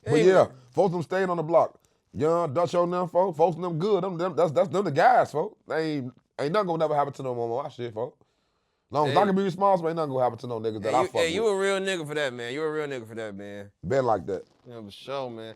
But yeah, folks of them stayed on the block. Young, Dutch on them, folks. Folks of them good. That's them the guys, folks. They ain't nothing gonna never happen to them on my shit, folks. As long as I can be responsible, ain't nothing gonna happen to no niggas that I fuck with. Hey, you a real nigga for that, man. You a real nigga for that, man. Been like that. Yeah, for sure, man.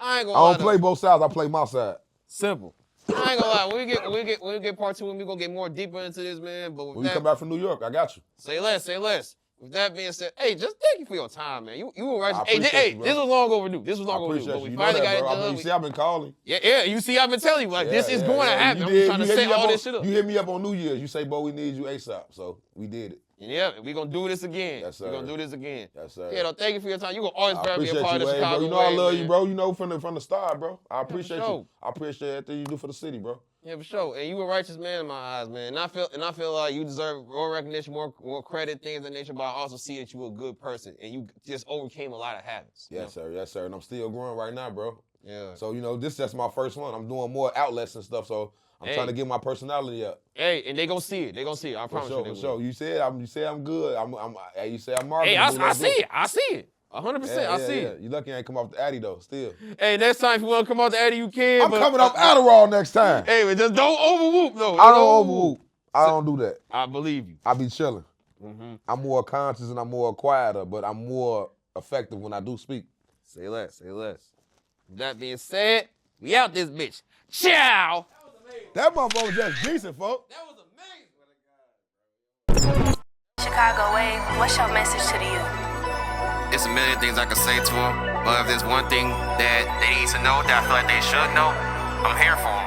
I don't play both sides. I play my side. Simple. I ain't gonna lie. When we get part 2, we gonna get more deeper into this, man. But when you come back from New York, I got you. Say less. With that being said, hey, just thank you for your time, man. You were right. Hey, you, this was long overdue. But we finally got it done. You see, I've been calling. Yeah. You see, I've been telling you, like, this is going to happen. I'm trying to set all this shit up. You hit me up on New Year's. You say, boy, we need you ASAP. So we did it. Yeah, we're going to do this again. Yes, sir. We're going to do this again. Yes, sir. Yeah, thank you for your time. You're going to always be a part of you, Chicago bro. You know way, I love man. you, bro. You know from the start, bro. I appreciate sure. you. I appreciate everything you do for the city, bro. Yeah, for sure. And you a righteous man in my eyes, man. And I feel like you deserve more recognition, more credit, things of that nature, but I also see that you a good person and you just overcame a lot of habits. Yes, sir. Yes, sir. And I'm still growing right now, bro. Yeah. So, you know, this is just my first one. I'm doing more outlets and stuff, so I'm trying to get my personality up. Hey, and they gonna see it. They gonna see it. I promise you. For sure. You said I'm good. You said I'm marketable. Hey, I see it. I see it. 100%. I see it. You lucky I ain't come off the Addy though. Still. Hey, next time if you want to come off the Addy, you can. I'm coming off Adderall next time. Hey, but just don't overwhoop though. I don't overwhoop. I don't do that. I believe you. I be chilling. I'm more conscious and I'm more quieter, but I'm more effective when I do speak. Say less. Say less. That being said, we out this bitch. Ciao. That motherfucker was just decent, folks. That was amazing. Chicago Wave, what's your message to the youth? It's a million things I could say to them, but if there's one thing that they need to know that I feel like they should know, I'm here for them.